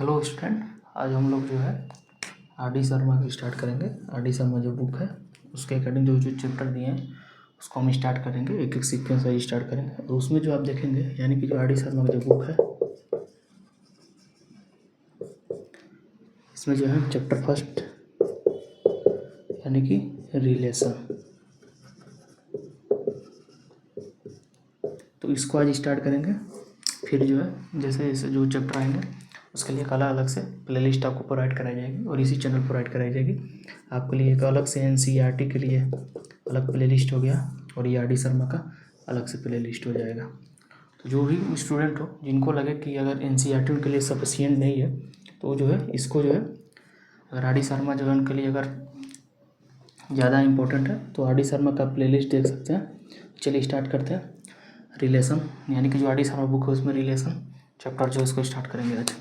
Hello student, आज हम लोग जो है आर.डी. शर्मा की स्टार्ट करेंगे। आर.डी. शर्मा जो बुक है उसके अकॉर्डिंग जो जो चैप्टर दिए हैं उसको हम स्टार्ट करेंगे, एक एक सीक्वेंस वाइज स्टार्ट करेंगे। और उसमें जो आप देखेंगे यानी कि जो आर.डी. शर्मा का जो बुक है इसमें जो है चैप्टर फर्स्ट यानी कि रिलेशन, तो इसको आज स्टार्ट करेंगे। फिर जो है जैसे जैसे जो चैप्टर आएंगे उसके लिए एक अलग अलग से प्लेलिस्ट आपको प्रोवाइड कराई जाएगी और इसी चैनल प्रोवाइड कराई जाएगी आपके लिए। एक अलग से एनसीईआरटी के लिए अलग प्लेलिस्ट हो गया और ये आर.डी. शर्मा का अलग से प्लेलिस्ट हो जाएगा। तो जो भी स्टूडेंट हो जिनको लगे कि अगर एनसीईआरटी उनके लिए सफिशिएंट नहीं है तो जो है इसको जो है अगर आर.डी. शर्मा जो है उनके लिए अगर ज़्यादा इम्पोर्टेंट है तो आर.डी. शर्मा का प्लेलिस्ट देख सकते हैं। चलिए स्टार्ट करते हैं। रिलेशन यानी कि जो आर.डी. शर्मा बुक है उसमें रिलेशन चैप्टर जो इसको स्टार्ट करेंगे आज।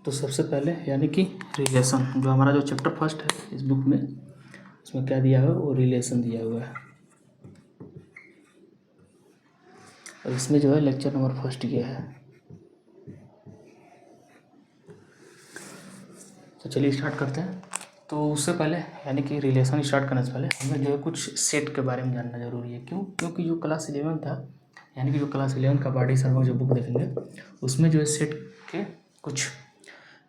तो सबसे पहले यानी कि रिलेशन, जो हमारा जो चैप्टर फर्स्ट है इस बुक में उसमें क्या दिया हुआ है वो रिलेशन दिया हुआ है। और इसमें जो है लेक्चर नंबर फर्स्ट ये है। तो चलिए स्टार्ट करते हैं। तो उससे पहले यानी कि रिलेशन स्टार्ट करने से पहले हमें जो है कुछ सेट के बारे में जानना जरूरी है। क्योंकि जो क्लास 11 था यानी कि जो क्लास 11 का आर.डी. शर्मा जो बुक देखेंगे उसमें जो है सेट के कुछ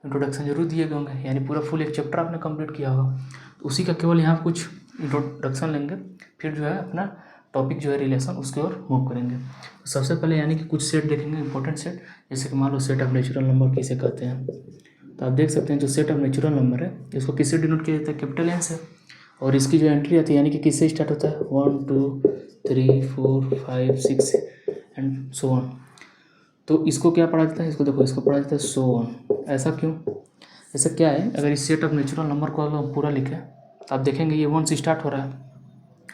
इंट्रोडक्शन जरूर दिए गए होंगे, यानी पूरा फुल एक चैप्टर आपने कंप्लीट किया होगा तो उसी का केवल यहाँ कुछ इंट्रोडक्शन लेंगे। फिर जो है अपना टॉपिक जो है रिलेशन उसकी ओर मूव करेंगे। तो सबसे पहले यानी कि कुछ सेट देखेंगे, इंपॉर्टेंट सेट, जैसे कि मान लो सेट ऑफ नेचुरल नंबर किसे कहते हैं। तो आप देख सकते हैं जो सेट ऑफ नेचुरल नंबर है इसको किससे डिनोट किया जाता है, कैपिटल एन से। और इसकी जो एंट्री आती है यानी कि किससे स्टार्ट होता है 1 2 3 4 5 6 एंड सो ऑन। तो इसको क्या पढ़ा जाता है, इसको देखो इसको पढ़ा जाता है सो ऑन। ऐसा क्यों, ऐसा क्या है, अगर इस सेट ऑफ नेचुरल नंबर को अगर हम पूरा लिखें तो आप देखेंगे ये 1 से स्टार्ट हो रहा है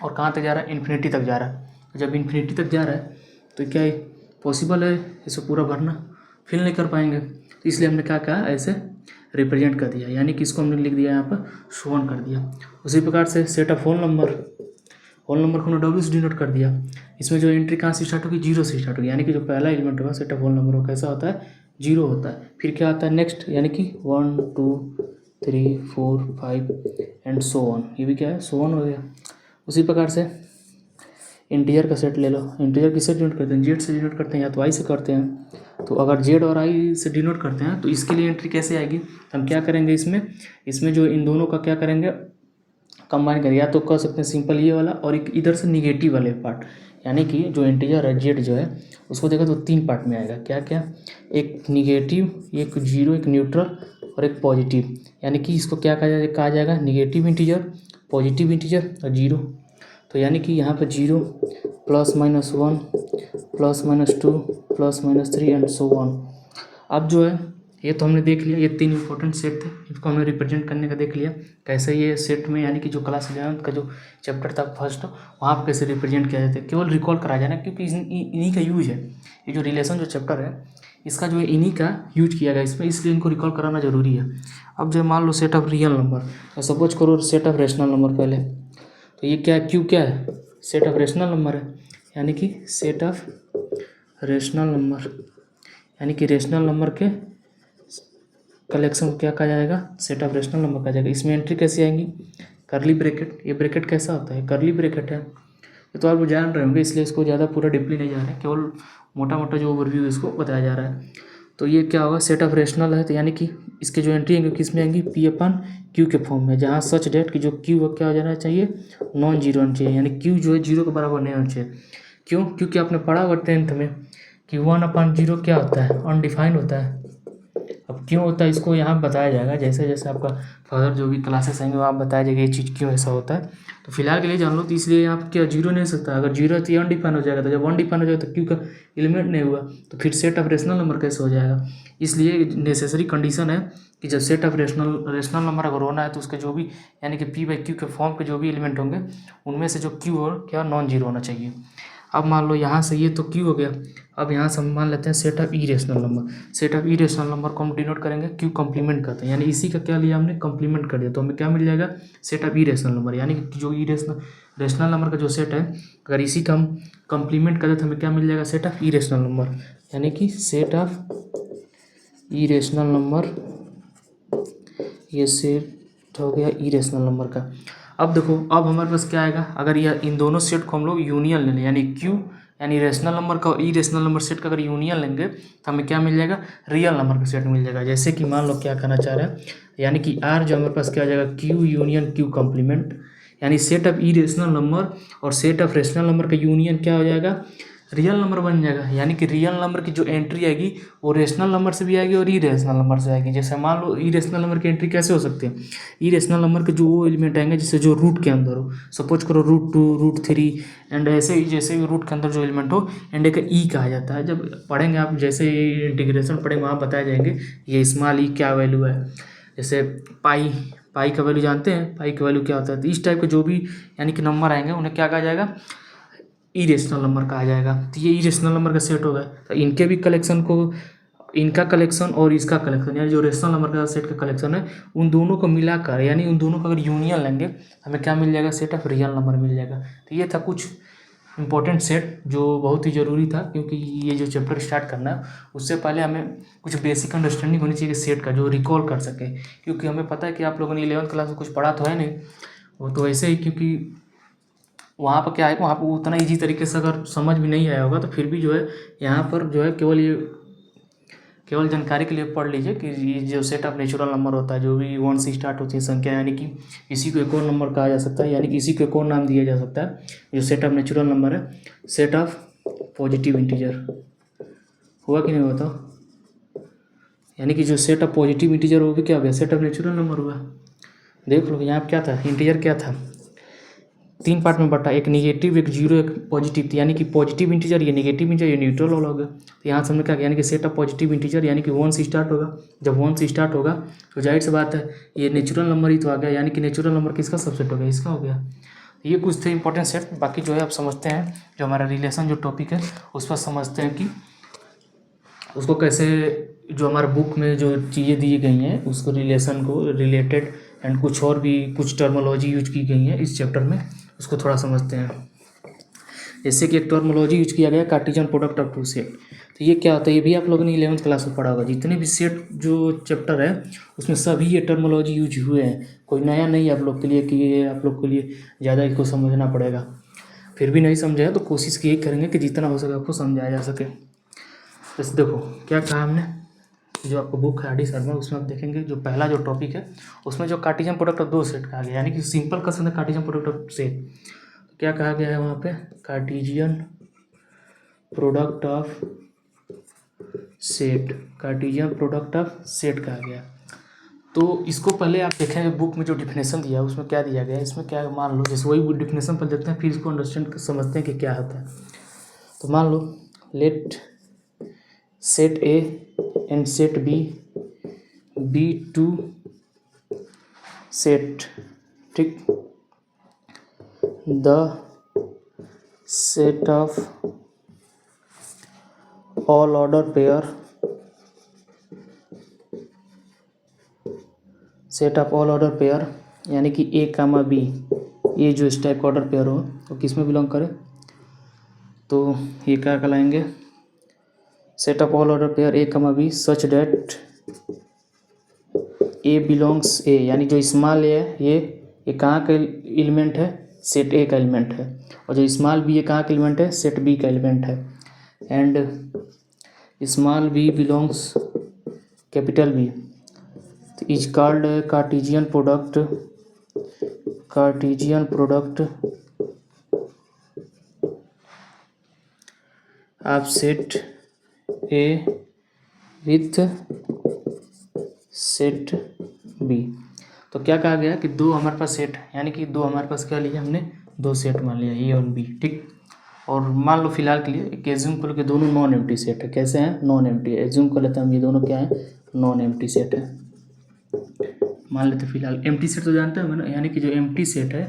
और कहाँ तक जा रहा है, इन्फिनिटी तक जा रहा है। जब इन्फिनिटी तक जा रहा है तो क्या पॉसिबल है इसे पूरा भरना, फिल नहीं कर पाएंगे। तो इसलिए हमने क्या कहा, ऐसे रिप्रेजेंट कर दिया, यानी कि इसको हमने लिख दिया यहाँ पर शो ऑन कर दिया। उसी प्रकार से सेट ऑफ होल नंबर को हमने डब्ल्यू से डिनोट कर दिया। इसमें जो एंट्री कहाँ से स्टार्ट होगी, जीरो से स्टार्ट होगी, यानी कि जो पहला एलिमेंट होगा सेट ऑफ होल नंबर वो कैसा होता है, जीरो होता है। फिर क्या आता है नेक्स्ट, यानी कि 1 2 3 4 5 एंड सो ऑन, ये भी क्या है सो ऑन हो गया। उसी प्रकार से इंटीजर का सेट ले लो, इंटीजर किससे डिनोट करते हैं, जेड से डिनोट करते हैं या तो आई से करते हैं। तो अगर जेड और आई से डिनोट करते हैं तो इसके लिए एंट्री कैसे आएगी, हम क्या करेंगे इसमें जो इन दोनों का क्या करेंगे कंबाइन करेंगे, या तो कर सकते हैं सिंपल ये वाला और एक इधर से निगेटिव वाले पार्ट, यानी कि जो इंटीजर है जेड जो है उसको देखा तो 3 पार्ट में आएगा। क्या क्या, एक निगेटिव, एक जीरो, एक न्यूट्रल और एक पॉजिटिव। यानी कि इसको क्या कहा जाएगा निगेटिव इंटीजर, पॉजिटिव इंटीजर और जीरो। तो यानी कि यहाँ पर 0 +-1 +-2 +-3 एंड सो ऑन। अब जो है ये तो हमने देख लिया, ये 3 इंपॉर्टेंट सेट थे, इसको हमने रिप्रेजेंट करने का देख लिया कैसे ये सेट में, यानी कि जो क्लास 11 का जो चैप्टर था फर्स्ट वहाँ पर कैसे रिप्रेजेंट किया जाता है, केवल रिकॉल कराया जाना, क्योंकि इन्हीं का यूज है। ये जो रिलेशन जो चैप्टर है इसका जो है इन्हीं का यूज किया गया इसमें, इसलिए इनको रिकॉल कराना जरूरी है। अब जो मान लो set of real number, suppose करो सेट ऑफ रेशनल नंबर पहले, तो ये क्या क्यू क्या है, सेट ऑफ रेशनल नंबर है, यानी कि सेट ऑफ रेशनल नंबर, यानी कि रेशनल नंबर के कलेक्शन को क्या कहा जाएगा, सेट ऑफ रेशनल नंबर कहा जाएगा। इसमें एंट्री कैसी आएंगी, करली ब्रैकेट। ये ब्रैकेट कैसा होता है, करली ब्रैकेट है, ये तो आप जान रहे होंगे इसलिए इसको ज़्यादा पूरा डीपली नहीं जा रहा है, केवल मोटा मोटा जो ओवरव्यू है इसको बताया जा रहा है। तो ये क्या होगा, सेट ऑफ रेशनल है, तो यानी कि इसके जो एंट्री आएंगे किस में आएंगी, P/Q के फॉर्म में, जहाँ सच डेट की जो Q क्या हो जाना चाहिए, नॉन जीरो होना चाहिए, यानी Q जो है जीरो के बराबर नहीं होना चाहिए। क्यों, क्योंकि आपने पढ़ा हुआ 10th में कि 1/0 क्या होता है, अनडिफाइंड होता है। अब क्यों होता है इसको यहाँ बताया जाएगा, जैसे जैसे आपका फर्दर जो भी क्लासेस आएंगे वहाँ बताया जाएगा ये चीज़ क्यों ऐसा होता है। तो फिलहाल के लिए जान लो, तो इसलिए यहाँ क्या जीरो नहीं हो सकता, अगर जीरो है तो ये अनडिफाइन हो जाएगा, तो जब अनडिफाइन हो जाएगा तो क्यू का एलिमेंट नहीं हुआ तो फिर सेट ऑफ रेशनल नंबर कैसे हो जाएगा। इसलिए नेसेसरी कंडीशन है कि जब सेट ऑफ रेशनल नंबर अगर होना है तो उसके जो भी यानी कि P/Q के फॉर्म के जो भी एलिमेंट होंगे उनमें से जो Q और क्या नॉन जीरो होना चाहिए। अब मान लो यहाँ से ये तो क्यू हो गया। अब यहाँ से हम मान लेते हैं set of irrational number. Set of irrational number को हम डिनोट करेंगे क्यू कॉम्प्लीमेंट करते हैं, यानी इसी का क्या लिया हमने, कॉम्प्लीमेंट कर दिया, तो हमें क्या मिल जाएगा, सेट ऑफ इरेशनल नंबर। यानी कि जो रेशनल नंबर का जो सेट है, अगर इसी का हम कॉम्प्लीमेंट करें तो हमें क्या मिल जाएगा, सेट ऑफ इरेशनल नंबर। यानी कि सेट ऑफ इरेशनल नंबर, ये सेट हो गया इरेशनल नंबर का। अब देखो, अब हमारे पास क्या आएगा, अगर यह इन दोनों सेट को हम लोग यूनियन ले लें, यानी क्यू यानी रेशनल नंबर का और इरेशनल नंबर सेट का अगर यूनियन लेंगे तो हमें क्या मिल जाएगा, रियल नंबर का सेट मिल जाएगा। जैसे कि मान लो क्या कहना चाह रहे हैं, यानी कि आर जो हमारे पास क्या आ जाएगा, क्यू यूनियन क्यू कॉम्प्लीमेंट, यानी सेट ऑफ इरेशनल नंबर और सेट ऑफ रेशनल नंबर का यूनियन क्या हो जाएगा, रियल नंबर बन जाएगा। यानी कि रियल नंबर की जो एंट्री आएगी वो रेशनल नंबर से भी आएगी और इरेशनल नंबर से आएगी। जैसे मान लो इरेशनल नंबर की एंट्री कैसे हो सकती है, इरेशनल नंबर के जो वो एलिमेंट आएंगे जैसे जो रूट के अंदर हो, सपोज करो √2 √3 एंड ऐसे ही, जैसे रूट के अंदर जो एलिमेंट हो एंड एक ई कहा जाता है। जब पढ़ेंगे आप, जैसे इंटीग्रेशन पढ़ेंगे वहाँ बताए जाएंगे ये स्मॉल ई क्या वैल्यू है। जैसे पाई का वैल्यू जानते हैं, पाई का वैल्यू क्या होता है, तो इस टाइप के जो भी यानी कि नंबर आएंगे उन्हें क्या कहा जाएगा, इरेशनल नंबर कहा जाएगा। तो ये इरेशनल नंबर का सेट हो गया। तो इनके भी कलेक्शन को, इनका कलेक्शन और इसका कलेक्शन, यानी जो रेशनल नंबर का सेट का कलेक्शन है, उन दोनों को मिलाकर यानी उन दोनों का अगर यूनियन लेंगे हमें क्या मिल जाएगा, सेट ऑफ रियल नंबर मिल जाएगा। तो ये था कुछ इंपॉर्टेंट सेट जो बहुत ही ज़रूरी था, क्योंकि ये जो चैप्टर स्टार्ट करना है उससे पहले हमें कुछ बेसिक अंडरस्टैंडिंग होनी चाहिए सेट का, जो रिकॉल कर सके। क्योंकि हमें पता है कि आप लोगों ने 11th क्लास में कुछ पढ़ा तो है नहीं, वो तो ऐसे ही, क्योंकि वहाँ पर क्या है, वहाँ पर उतना ईजी तरीके से अगर समझ भी नहीं आया होगा तो फिर भी जो है यहाँ पर जो है केवल जानकारी के लिए पढ़ लीजिए कि ये जो सेट ऑफ नेचुरल नंबर होता है, जो भी 1 से स्टार्ट होती है संख्या, यानी कि इसी को एक और नंबर कहा जा सकता है, यानी कि इसी को एक और नाम दिया जा सकता है। जो सेट ऑफ नेचुरल नंबर है, सेट ऑफ पॉजिटिव इंटीजर, हुआ कि नहीं हुआ था, यानी कि जो सेट ऑफ पॉजिटिव इंटीजर वो भी क्या हो गया, सेट ऑफ नेचुरल नंबर हुआ। देख लो यहाँ पर क्या था, इंटीजर क्या था, 3 पार्ट में बटा, एक निगेटिव एक जीरो एक पॉजिटिव, यानी कि पॉजिटिव इंटीजर ये निगेटिव इंटीजर ये न्यूट्रल वाला होगा। तो यहाँ से हमने क्या किया, यानी कि सेट ऑफ पॉजिटिव इंटीजर यानी कि 1 से स्टार्ट होगा। जब 1 से स्टार्ट होगा तो जाहिर सी बात है ये नेचुरल नंबर ही तो आ गया, यानी कि नेचुरल नंबर किसका सबसेट हो गया, इसका हो गया। ये कुछ थे इंपॉर्टेंट सेट। बाकी जो है आप समझते हैं, जो हमारा रिलेशन जो टॉपिक है उस पर समझते हैं कि उसको कैसे, जो हमारे बुक में जो चीज़ें दी गई हैं उसको रिलेशन को रिलेटेड एंड कुछ और भी कुछ टर्मोलॉजी यूज की गई है इस चैप्टर में, उसको थोड़ा समझते हैं। जैसे कि एक टर्मोलॉजी यूज किया गया Cartesian product of two set. तो ये क्या होता है, ये भी आप लोगों ने 11th क्लास में पढ़ा होगा। जितने भी सेट जो चैप्टर है उसमें सभी ये टर्मोलॉजी यूज हुए हैं, कोई नया नहीं आप लोग के लिए कि ये आप लोग के लिए ज़्यादा इसको समझना पड़ेगा। फिर भी नहीं समझाया तो कोशिश यही करेंगे कि जितना हो सके आपको समझाया जा सके। जैसे देखो क्या कहा हमने, जो आपको बुक है आर डी शर्मा, उसमें आप देखेंगे जो पहला जो टॉपिक है उसमें जो कार्टेशियन प्रोडक्ट ऑफ 2 सेट कहा गया, यानी कि सिंपल का है कार्टेशियन प्रोडक्ट ऑफ सेट। क्या कहा गया है वहाँ पे, Cartesian product of set, Cartesian product of set कहा गया। तो इसको पहले आप देखेंगे बुक में जो डिफिनेशन दिया है उसमें क्या दिया गया है, इसमें क्या मान लो, जैसे वही डिफिनेशन पर देखते हैं फिर इसको अंडरस्टैंड समझते हैं कि क्या होता है। तो मान लो let set A and set B two set, ठीक, the set of all order pair, set of all order pair यानी कि ए कामा बी, ये जो इस टाइप का ऑर्डर पेयर हो तो किस में बिलोंग करे, तो ये क्या कहलाएंगे, set of all order pair A comma B such that A belongs A, यानी जो स्मॉल ए है ये कहाँ का एलिमेंट है, सेट ए का एलिमेंट है, और जो स्मॉल बी ये कहाँ का एलिमेंट है, सेट बी का एलिमेंट है। And small B belongs capital B, तो is called Cartesian product of set A with set B. तो क्या कहा गया कि दो हमारे पास सेट, यानी कि दो हमारे पास क्या लिया हमने, 2 सेट मान लिया ए और बी, ठीक। और मान लो फिलहाल के लिए एक एज्यूम करो कि दोनों नॉन एम्प्टी सेट है। कैसे हैं, नॉन एम्प्टी, एज्यूम कर लेते हैं हम ये दोनों क्या है, नॉन एम्प्टी सेट है। मान लेते फिलहाल एम्प्टी सेट तो जानते हैं ना, यानी कि जो एम्प्टी सेट है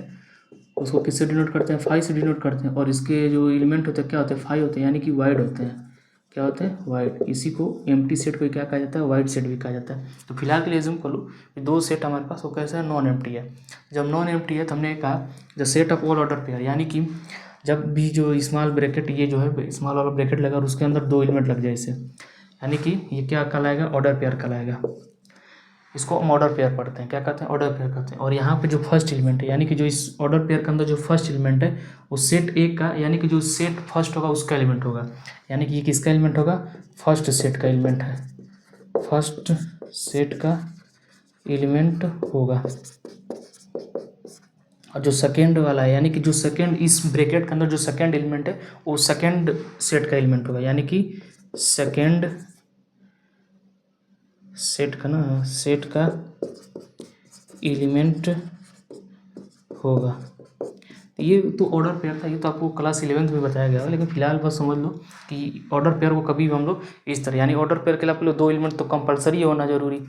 उसको किससे डिनोट करते हैं, फाइव से डिनोट करते हैं। और इसके जो एलिमेंट होते हैं क्या होते हैं, फाइव होते हैं, यानी कि वाइड होते हैं। क्या होते हैं, वाइड। इसी को एम्प्टी सेट को क्या कहा जाता है, वाइड सेट भी कहा जाता है। तो फिलहाल के लिए एज्यूम कर लो कि दो सेट हमारे पास वो कैसे है, नॉन एम्प्टी है। जब नॉन एम्प्टी है तो हमने कहा the set of all order pair, यानी कि जब भी जो स्मॉल ब्रैकेट ये जो है स्मॉल वाला ब्रैकेट लगा और उसके अंदर दो एलिमेंट लग जाए इसे, यानी कि ये क्या कहलाएगा, ऑर्डर पेयर कहलाएगा। इसको हम ऑर्डर पेयर पढ़ते हैं, क्या कहते हैं, ऑर्डर पेयर कहते हैं। और यहाँ पे जो फर्स्ट एलिमेंट है, यानी कि जो इस ऑर्डर पेयर के अंदर जो फर्स्ट एलिमेंट है वो सेट ए का, यानी कि जो सेट फर्स्ट होगा उसका एलिमेंट होगा। यानी कि ये किसका एलिमेंट होगा, फर्स्ट सेट का एलिमेंट है, फर्स्ट सेट का एलिमेंट होगा। और जो सेकेंड वाला है, यानी कि जो सेकेंड इस ब्रैकेट के अंदर जो सेकेंड एलिमेंट है वो सेकेंड सेट का एलिमेंट होगा, यानी कि सेकेंड सेट का ना, सेट का एलिमेंट होगा। ये तो ऑर्डर पेयर था, ये तो आपको क्लास 11th में बताया गया है, लेकिन फिलहाल बस समझ लो कि ऑर्डर पेयर को कभी भी हम लोग इस तरह, यानी ऑर्डर पेयर के लिए आपको दो एलिमेंट तो कंपलसरी होना जरूरी,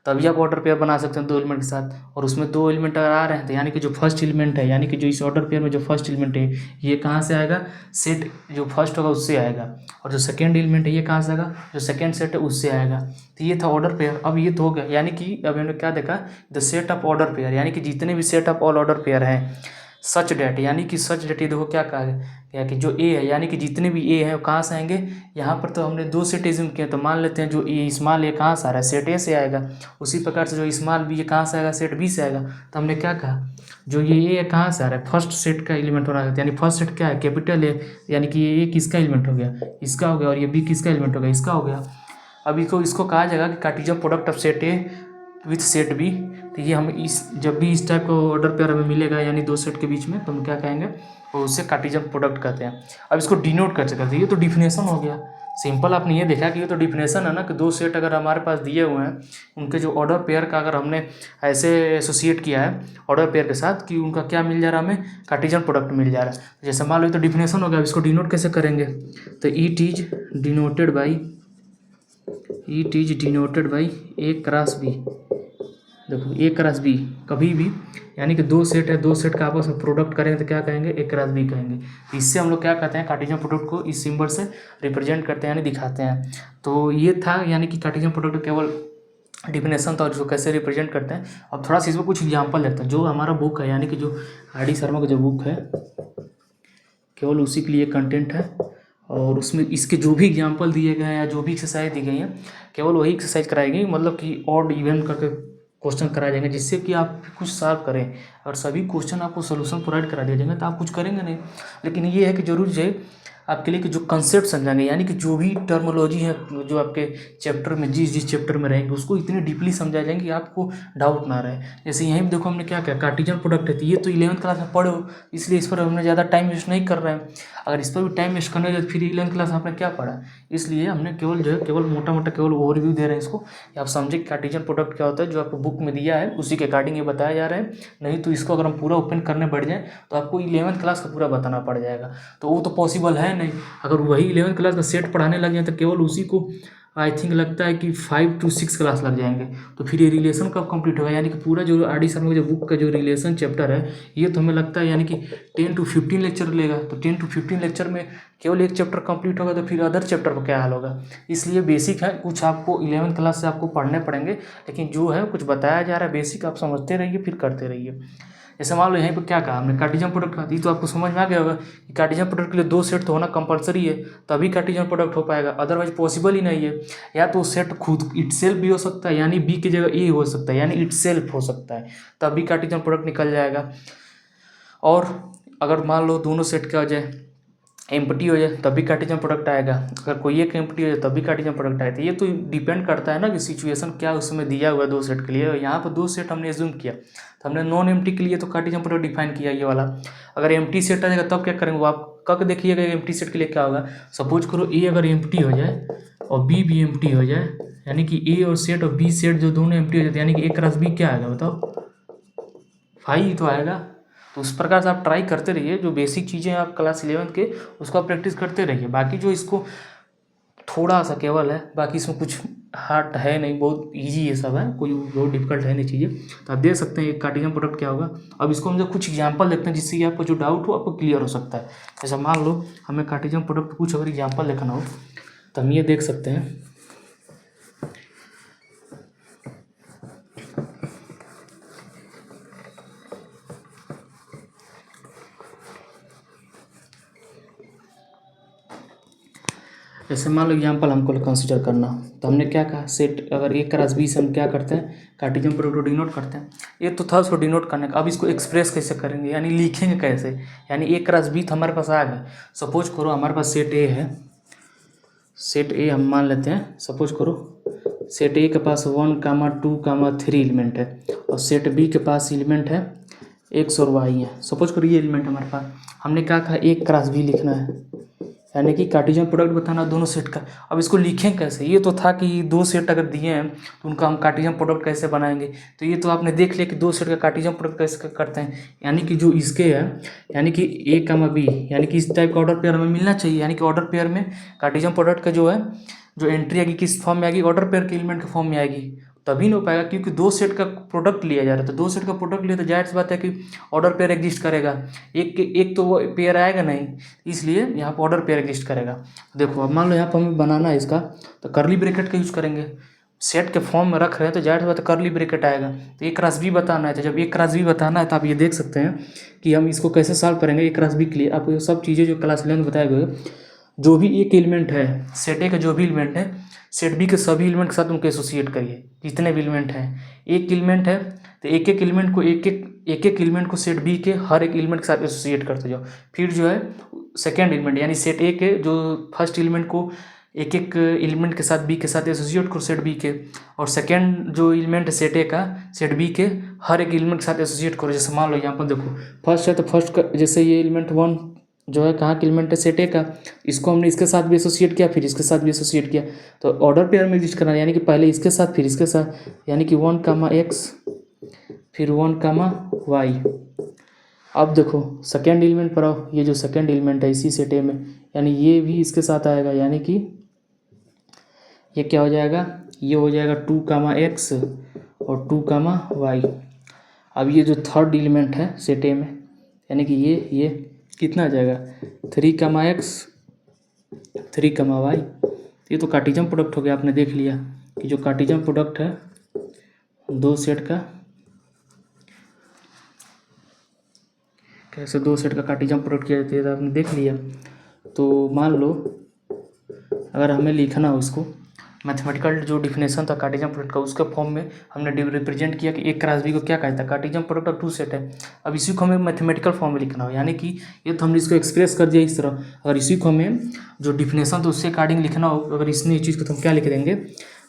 तभी आप ऑर्डर पेयर बना सकते हैं दो एलिमेंट के साथ। और उसमें दो एलिमेंट अगर आ रहे हैं तो यानी कि जो फर्स्ट एलिमेंट है, यानी कि जो इस ऑर्डर पेयर में जो फर्स्ट एलिमेंट है ये कहाँ से आएगा, सेट जो फर्स्ट होगा उससे आएगा। और जो सेकेंड एलिमेंट है ये कहाँ से आएगा, जो सेकेंड सेट है उससे आएगा। तो ये था ऑर्डर पेयर। अब ये तो हो गया, यानी कि अब हमने क्या देखा, the set of order pair, यानी कि जितने भी set of all order pair हैं सच डेट, यानी कि सच डेट, ये देखो क्या कहा गया कि जो ए है, यानी कि जितने भी ए हैं वो कहाँ से आएंगे, यहाँ पर तो हमने दो सेट एज्यूम किए, तो मान लेते हैं जो ए स्मॉल ए कहाँ से आ रहा है, सेट ए से आएगा। उसी प्रकार से जो स्मॉल बी ये कहाँ से आएगा, सेट बी से आएगा। तो हमने क्या कहा, जो ये ए कहाँ से आ रहा है, फर्स्ट सेट का एलिमेंट होना चाहिए, यानी फर्स्ट सेट क्या है, कैपिटल ए, यानी कि ये ए किसका एलिमेंट हो गया, इसका हो गया। और ये बी किसका एलिमेंट हो गया, इसका हो गया। अब इसको कहा जाएगा कि Cartesian product of set A with set B. तो ये हम इस जब भी इस टाइप का ऑर्डर पेयर हमें मिलेगा, यानी दो सेट के बीच में, तो हम क्या कहेंगे, और उससे कार्टेशियन प्रोडक्ट कहते हैं। अब इसको डिनोट कैसे करते हैं, ये तो डिफिनेशन हो गया सिंपल। आपने ये देखा कि ये तो डिफिनेशन है ना, कि दो सेट अगर हमारे पास दिए हुए हैं, उनके जो ऑर्डर पेयर का अगर हमने ऐसे एसोसिएट किया है ऑर्डर पेयर के साथ कि उनका क्या मिल जा रहा है, हमें कार्टेशियन प्रोडक्ट मिल जा रहा है। जैसे मान लो तो डिफिनेशन हो गया। अब इसको डिनोट कैसे करेंगे, तो it is denoted by A cross B. देखो ए क्रॉस बी कभी भी, यानी कि दो सेट है, दो सेट का आपस में प्रोडक्ट करेंगे तो क्या कहेंगे, ए क्रॉस बी कहेंगे। तो इससे हम लोग क्या कहते हैं, कार्टेशियन प्रोडक्ट को इस सिंबल से रिप्रेजेंट करते हैं, यानी दिखाते हैं। तो ये था, यानी कि कार्टेशियन प्रोडक्ट केवल डिफिनेशन था, और जो कैसे रिप्रेजेंट करते हैं। अब थोड़ा सा इसमें कुछ एग्जाम्पल लेते हैं। जो हमारा बुक है, यानी कि जो आर.डी. शर्मा का जो बुक है, केवल उसी के लिए कंटेंट है, और उसमें इसके जो भी एग्जाम्पल दिए गए हैं या जो भी एक्सरसाइज दी गई हैं, केवल वही एक्सरसाइज कराई गई, मतलब कि ऑड इवन करके क्वेश्चन कराए जाएंगे, जिससे कि आप कुछ सॉल्व करें। और सभी क्वेश्चन आपको सोल्यूशन प्रोवाइड करा दिया जाएंगे तो आप कुछ करेंगे नहीं। लेकिन ये है कि जरूर है आपके लिए कि जो कंसेप्ट समझाएंगे, यानी कि जो भी टर्मोलॉजी है जो आपके चैप्टर में जिस चैप्टर में रहेंगे उसको इतनी डीपली समझाया जाएंगे कि आपको डाउट ना रहे। जैसे यहीं देखो हमने क्या किया, कार्टेशियन प्रोडक्ट है, तो ये तो 11th क्लास में पढ़े हो, इसलिए इस पर हमने ज़्यादा टाइम वेस्ट नहीं कर रहे हैं। अगर इस पर भी टाइम वेस्ट करने जाए फिर 11th क्लास में आपने क्या पढ़ा, इसलिए हमने केवल जो है केवल मोटा मोटा केवल ओवरव्यू दे रहे हैं इसको, कि आप समझे कि कार्टेशियन प्रोडक्ट क्या होता है। जो आपको बुक में दिया है उसी के अकॉर्डिंग ये बताया जा रहा है। नहीं तो इसको अगर हम पूरा ओपन करने बढ़ जाए तो आपको 11th क्लास का पूरा बताना पड़ जाएगा, तो वो तो पॉसिबल है नहीं। अगर वही 11th क्लास का सेट पढ़ाने लग जाए तो केवल उसी को आई थिंक लगता है कि 5 to 6 क्लास लग जाएंगे। तो फिर ये रिलेशन कब कंप्लीट होगा, यानी कि पूरा जो आर.डी. शर्मा का जो बुक का जो रिलेशन चैप्टर है, ये तो हमें लगता है यानी कि 10 to 15 लेक्चर लेगा। तो 10 to 15 लेक्चर में केवल एक चैप्टर कंप्लीट होगा, तो फिर अदर चैप्टर का क्या हाल होगा। इसलिए बेसिक है, कुछ आपको 11th क्लास से आपको पढ़ने पड़ेंगे, लेकिन जो है कुछ बताया जा रहा है बेसिक आप समझते रहिए, फिर करते रहिए। जैसे मान लो यहीं पर क्या कहा हमने, कार्टेशियन प्रोडक्ट का, तो आपको समझ में आ गया होगा कि कार्टेशियन प्रोडक्ट के लिए दो सेट तो होना कंपलसरी है, तभी कार्टेशियन प्रोडक्ट हो पाएगा, अदरवाइज पॉसिबल ही नहीं है। या तो सेट खुद इटसेल्फ भी हो सकता है, यानी बी की जगह ए हो सकता है, यानी इटसेल्फ हो सकता है, तभी कार्टेशियन प्रोडक्ट निकल जाएगा। और अगर मान लो दोनों सेट क्या हो जाए, एम्प्टी हो जाए, तभी कार्टेशियन प्रोडक्ट आएगा। अगर कोई एक एम्प्टी हो जाए तभी कार्टेशियन प्रोडक्ट आएगा। तो ये तो डिपेंड करता है ना कि सिचुएशन क्या उसमें दिया हुआ है दो सेट के लिए। यहाँ पर दो सेट हमने एज्यूम किया, तो हमने नॉन एम्प्टी के लिए तो कार्टेशियन प्रोडक्ट डिफाइन किया ये वाला। अगर एम्प्टी सेट आ जाएगा तब क्या करेंगे, वो आप कब देखिएगा एम्प्टी सेट के लिए क्या होगा। सपोज करो ए अगर एम्प्टी हो जाए और बी भी एम्प्टी हो जाए, यानी कि ए और सेट और बी सेट जो दोनों एम्प्टी हो जाते हैं, यानी कि ए क्रॉस बी क्या आएगा बताओ, 5 तो आएगा। तो उस प्रकार से आप ट्राई करते रहिए, जो बेसिक चीज़ें आप क्लास 11th के उसको आप प्रैक्टिस करते रहिए। बाकी जो इसको थोड़ा सा केवल है, बाकी इसमें कुछ हार्ड है नहीं, बहुत इजी ये सब है, कोई बहुत डिफिकल्ट है नहीं चीज़ें। तो आप देख सकते हैं ये कार्टेशियन प्रोडक्ट क्या होगा। अब इसको हम जो कुछ एग्जांपल देखते हैं जिससे कि आपको जो डाउट हो आपको क्लियर हो सकता है। जैसे मान लो हमें कार्टेशियन प्रोडक्ट कुछ अगर एग्जांपल देखना हो तो हम ये देख सकते हैं। जैसे मान लो एग्जाम्पल हमको कंसिडर करना, तो हमने क्या कहा, सेट अगर ए क्रॉस बी से हम क्या करते हैं, कार्टेशियन प्रोडक्ट को डिनोट करते हैं। ये तो था उसको डिनोट करने का। अब इसको एक्सप्रेस कैसे करेंगे, यानी लिखेंगे कैसे, यानी ए क्रॉस बी तो हमारे पास आ गए। सपोज करो हमारे पास सेट ए है, सेट ए हम मान लेते हैं। सपोज करो सेट ए के पास 1, 2, 3 एलिमेंट है और सेट बी के पास एलिमेंट है एक्स और वाई है। सपोज करो ये एलिमेंट हमारे पास, हमने क्या कहा ए क्रॉस बी लिखना है, यानी कि कार्टेशियन प्रोडक्ट बताना दोनों सेट का। अब इसको लिखें कैसे, ये तो था कि दो सेट अगर दिए हैं तो उनका हम कार्टेशियन प्रोडक्ट कैसे बनाएंगे। तो ये तो आपने देख लिया कि दो सेट का कार्टेशियन प्रोडक्ट कैसे करते हैं, यानी कि जो इसके है, यानी कि ए कमा बी, यानी कि इस टाइप का ऑर्डर पेयर हमें मिलना चाहिए। यानी कि ऑर्डर पेयर में कार्टेशियन प्रोडक्ट का जो है, जो एंट्री आएगी किस फॉर्म में आएगी, ऑर्डर पेयर के एलिमेंट के फॉर्म में आएगी। तभी नहीं हो पाएगा क्योंकि दो सेट का प्रोडक्ट लिया जा रहा है। तो दो सेट का प्रोडक्ट लिया तो जाहिर सी बात है कि ऑर्डर पेयर एग्जिस्ट करेगा। एक तो वो पेयर आएगा नहीं, इसलिए यहाँ पर ऑर्डर पेयर एग्जिस्ट करेगा। देखो अब मान लो यहाँ पर हमें बनाना है इसका, तो कर्ली ब्रैकेट का यूज करेंगे। सेट के फॉर्म में रख रहे हैं तो जाहिर सी बात है कर्ली ब्रैकेट आएगा। तो एक क्रॉस बी बताना है, तो जब एक क्रॉस बी बताना है तो आप ये देख सकते हैं कि हम इसको कैसे सॉल्व करेंगे। एक क्रॉस बी के लिए आपको ये सब चीज़ें जो क्लास 11 में बताए गए, जो भी एक एलिमेंट है सेट ए का, जो भी एलिमेंट है सेट बी के सभी एलिमेंट के साथ उनको एसोसिएट करिए, जितने भी एलिमेंट हैं। एक एलिमेंट है तो एक एक एलिमेंट को एक एक एलिमेंट को सेट बी के हर एक एलिमेंट के साथ एसोसिएट करते जाओ। फिर जो है सेकेंड एलिमेंट यानी सेट ए के जो फर्स्ट एलिमेंट को एक एक एलिमेंट के साथ बी के साथ एसोसिएट करो सेट बी के, और सेकेंड जो एलिमेंट है सेट ए का सेट बी के हर एक एलिमेंट के साथ एसोसिएट करो। जैसे मान लो यहाँ पर देखो फर्स्ट है तो फर्स्ट का जैसे ये एलिमेंट 1 जो है कहाँ का एलिमेंट है, सेट ए का, इसको हमने इसके साथ भी एसोसिएट किया फिर इसके साथ भी एसोसिएट किया। तो ऑर्डर पेयर में एग्जिस्ट करना है, यानी कि पहले इसके साथ फिर इसके साथ, यानी कि 1, फिर 1, अब देखो सेकेंड एलिमेंट पर आओ, ये जो सेकेंड एलिमेंट है इसी सेट ए में, यानी ये भी इसके साथ आएगा, यानी कि ये क्या हो जाएगा, ये हो जाएगा 2, और 2, अब ये जो थर्ड एलिमेंट है सेट ए में, यानी कि ये कितना आ जाएगा 3, 3, ये तो कार्टेशियन प्रोडक्ट हो गया। आपने देख लिया कि जो कार्टेशियन प्रोडक्ट है दो सेट का, कैसे दो सेट का कार्टेशियन प्रोडक्ट किया जाता है आपने देख लिया। तो मान लो अगर हमें लिखना हो इसको, मैथमेटिकल जो डिफिनेशन था कार्टेशियन प्रोडक्ट का उसके फॉर्म में हमने रिप्रेजेंट किया कि एक क्रॉस बी को क्या कहता है, Cartesian product of two set है। अब इसी को हमें मैथमेटिकल फॉर्म में लिखना हो, यानी कि ये तो हमने इसको एक्सप्रेस कर दिया इस तरह। अगर इसी को हमें जो डिफिनेशन तो उससे अकॉर्डिंग लिखना हो, अगर इसने इस चीज़ को तो हम क्या लिख देंगे,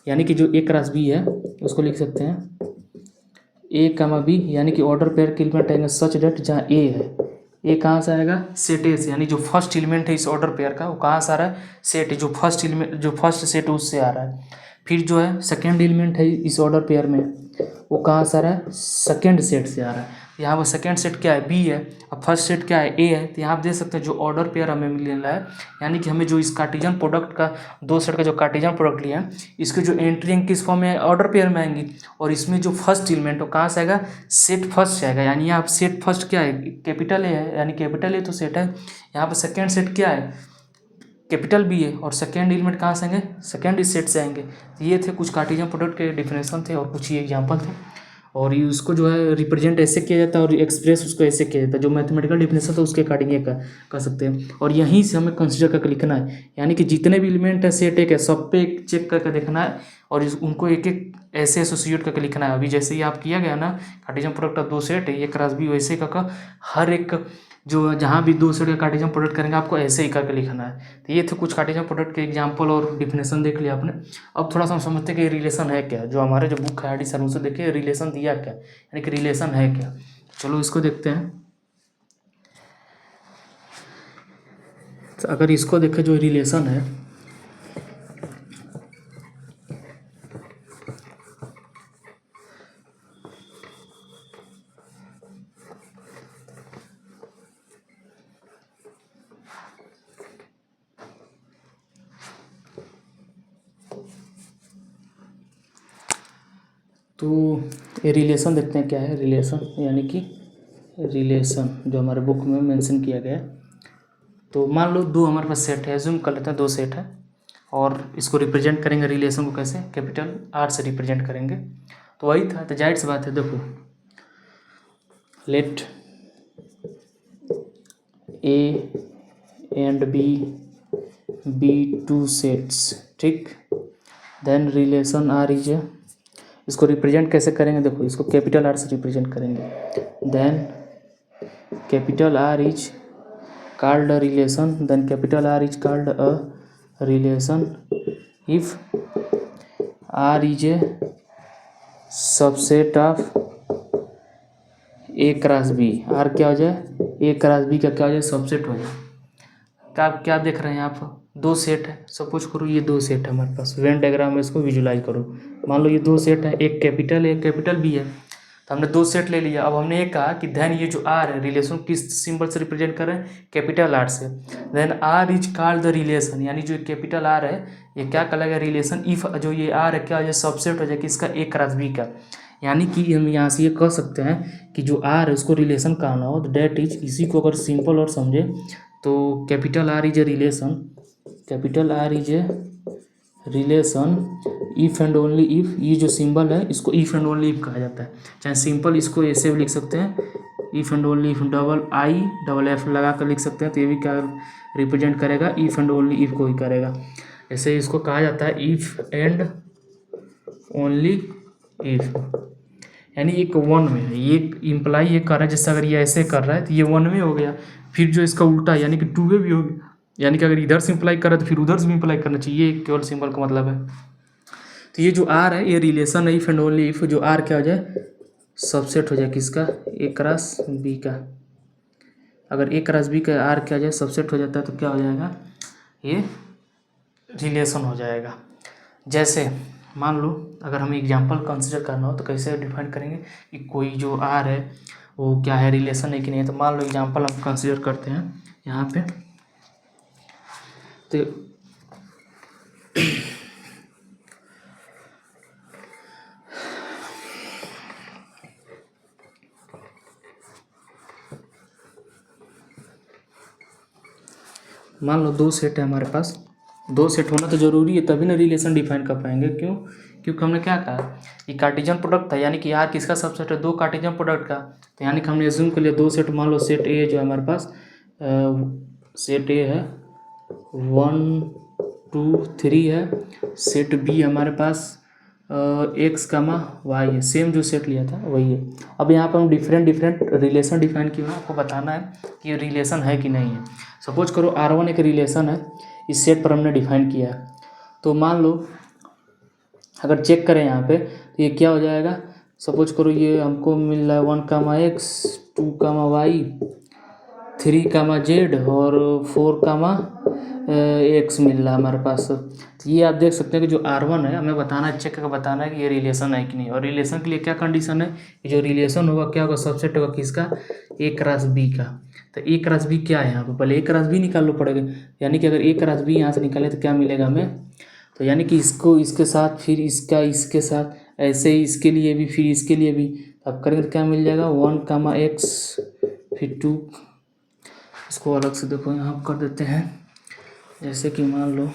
यानी कि जो एक क्रॉस बी है उसको लिख सकते हैं A, B, यानी कि ऑर्डर पेयर के एलिमेंट आएंगे सच डेट जहाँ ए है, ए कहाँ से आएगा, सेट ए से, यानी जो फर्स्ट एलिमेंट है इस ऑर्डर पेयर का वो कहाँ से आ रहा है, सेट जो फर्स्ट एलिमेंट जो फर्स्ट सेट है उससे आ रहा है। फिर जो है सेकेंड एलिमेंट है इस ऑर्डर पेयर में वो कहाँ से आ रहा है, सेकेंड सेट से आ रहा है। यहाँ पर सेकेंड सेट क्या है, बी है, अब फर्स्ट सेट क्या है, ए है। तो यहाँ आप देख सकते हैं जो ऑर्डर पेयर हमें मिल रहा है, यानी कि हमें जो इस कार्टेशियन प्रोडक्ट का दो सेट का जो कार्टेशियन प्रोडक्ट लिया है इसके जो एंट्री किस फॉर्म में ऑर्डर पेयर में आएंगी, और इसमें जो फर्स्ट एलिमेंट हो कहाँ से आएगा, सेट फर्स्ट से आएगा। यानी यहाँ सेट फर्स्ट क्या है, कैपिटल ए है, यानी कैपिटल ए तो सेट है। यहाँ पर सेकेंड सेट क्या है, कैपिटल बी है, और सेकेंड एलिमेंट कहाँ से आएंगे, सेकेंड इस सेट से आएंगे। तो ये थे कुछ कार्टेशियन प्रोडक्ट के डिफिनेशन थे और कुछ ये एग्जाम्पल थे, और ये उसको जो है रिप्रेजेंट ऐसे किया जाता है और एक्सप्रेस उसको ऐसे किया जाता है। जो मैथमेटिकल डिफिनेशन था उसके अकॉर्डिंग ये कर सकते हैं, और यहीं से हमें कंसिडर करके लिखना है, यानी कि जितने भी एलिमेंट है सेट एक है सब पे एक चेक करके देखना है और उनको एक एक ऐसे एसोसिएट करके लिखना है। अभी जैसे ही आप किया गया ना कार्टेशियन प्रोडक्ट ऑफ दो सेट है, ये क्रॉस बी वैसे करके हर एक जो जहाँ भी दो सेट का कार्टेशियन प्रोडक्ट करेंगे आपको ऐसे ही करके लिखना है। तो ये थे कुछ कार्टेशियन प्रोडक्ट के एग्जांपल और डिफिनेशन देख लिया आपने। अब थोड़ा सा हम समझते हैं कि रिलेशन है क्या, जो हमारे जो बुक है आर डी सर उसे देखिए रिलेशन दिया क्या, यानी कि रिलेशन है क्या। चलो इसको देखते हैं। तो अगर इसको देखें जो रिलेशन है, तो ये रिलेशन देखते हैं क्या है रिलेशन, यानी कि रिलेशन जो हमारे बुक में मेंशन किया गया है। तो मान लो दो हमारे पास सेट है, एज्यूम कर लेते हैं दो सेट है, और इसको रिप्रेजेंट करेंगे रिलेशन को कैसे, कैपिटल आर से रिप्रेजेंट करेंगे। तो वही था, तो जाहिर सी बात है, देखो let A and B two sets, ठीक। देन रिलेशन आर इज, इसको रिप्रेजेंट कैसे करेंगे, देखो इसको कैपिटल आर से रिप्रेजेंट करेंगे। Then capital R is called a relation, then capital R is called a relation if R is a subset of A cross B। R क्या हो जाए, A क्रॉस B का क्या हो जाए, सबसेट हो जाए। क्या देख रहे हैं आप, दो सेट है, सपोज करो ये दो सेट है हमारे पास, वेन डायग्राम में इसको विजुलाइज करो। मान लो ये दो सेट है, एक कैपिटल बी है, तो हमने दो सेट ले लिया। अब हमने ये कहा कि धैन ये जो आर है रिलेशन किस सिंबल से रिप्रेजेंट कर रहे हैं, कैपिटल आर से। Then R is called the relation, यानी जो कैपिटल आर है ये क्या कहलाएगा, रिलेशन इफ जो ये आर है क्या हो जाए, सबसेट हो जाए किसका, ए क्रॉस बी का। यानी कि हम यहाँ से ये कह सकते हैं कि जो आर है उसको रिलेशन कहना हो तो डैट इज, इसी को अगर सिंपल और समझे तो capital R is a relation, capital R is a relation if and only if, ये जो सिंबल है इसको इफ़ एंड ओनली इफ़ कहा जाता है। चाहे सिंपल इसको ऐसे भी लिख सकते हैं, if and only if, double F लगा कर लिख सकते हैं, तो ये भी क्या रिप्रेजेंट करेगा, इफ़ एंड ओनली इफ़ को ही करेगा। ऐसे इसको कहा जाता है इफ़ एंड ओनली इफ़, यानी एक वन में है, ये इम्प्लाई ये कर रहा है, जैसे अगर ये ऐसे कर रहा है तो ये वन में हो गया, फिर जो इसका उल्टा यानी कि टू वे भी हो गया, यानी कि अगर इधर से इम्प्लाई कर रहा है तो फिर उधर से भी इम्प्लाई करना चाहिए, केवल सिंबल का मतलब है। तो ये जो आर है ये रिलेशन है इफ एंड ओनली इफ, जो आर क्या हो जाए, सबसेट हो जाए किसका, ए क्रॉस बी का। अगर ए क्रॉस बी का आर क्या हो जाए, सबसेट हो जाता है, तो क्या हो जाएगा, ये रिलेशन हो जाएगा। जैसे मान लो अगर हमें एग्जांपल कंसिडर करना हो तो कैसे डिफाइन करेंगे कि कोई जो आर है वो क्या है, रिलेशन है कि नहीं है। तो मान लो एग्जांपल हम कंसिडर करते हैं यहाँ पे, तो मान लो दो सेट है हमारे पास, दो सेट होना तो जरूरी है तभी ना रिलेशन डिफाइन कर पाएंगे। क्यों, क्योंकि हमने क्या कहा, ये कार्टेशियन प्रोडक्ट था, यानी कि यार किसका सबसेट है, दो कार्टेशियन प्रोडक्ट का। तो यानी कि हमने एज्यूम कर लिया दो सेट, मान लो सेट ए जो है हमारे पास, सेट ए है 1 2 3 है, सेट बी हमारे पास एक्स कामा वाई है, सेम जो सेट लिया था वही है। अब यहाँ पर हम डिफरेंट रिलेशन डिफाइन किए हैं, आपको बताना है कि ये रिलेशन है कि नहीं है। सपोज करो R1 एक रिलेशन है, इस सेट पर हमने डिफाइन किया है। तो मान लो अगर चेक करें यहाँ पे तो ये क्या हो जाएगा, सपोज करो ये हमको मिल रहा है 1 कामा एक्स, 2 कामा वाई, 3 कामा जेड और 4 कामा एक्स मिल रहा है हमारे पास। तो ये आप देख सकते हैं कि जो R1 है हमें बताना है, चेक करके बताना है कि ये रिलेशन है कि नहीं। और रिलेशन के लिए क्या कंडीशन है कि जो रिलेशन होगा क्या होगा, सबसेट होगा किसका, ए क्रॉस बी का। तो ए क्रॉस बी क्या है यहाँ पे, पहले ए क्रॉस बी निकालना पड़ेगा। यानी कि अगर ए क्रॉस बी यहाँ से निकाले तो क्या मिलेगा हमें, तो यानी कि इसको इसके साथ, फिर इसका इसके साथ, ऐसे ही इसके लिए भी, फिर इसके लिए भी। अब करेंगे तो क्या मिल जाएगा, 1 कामा एक्स, फिर 2, इसको अलग से देखो यहाँ कर देते हैं। जैसे कि मान लो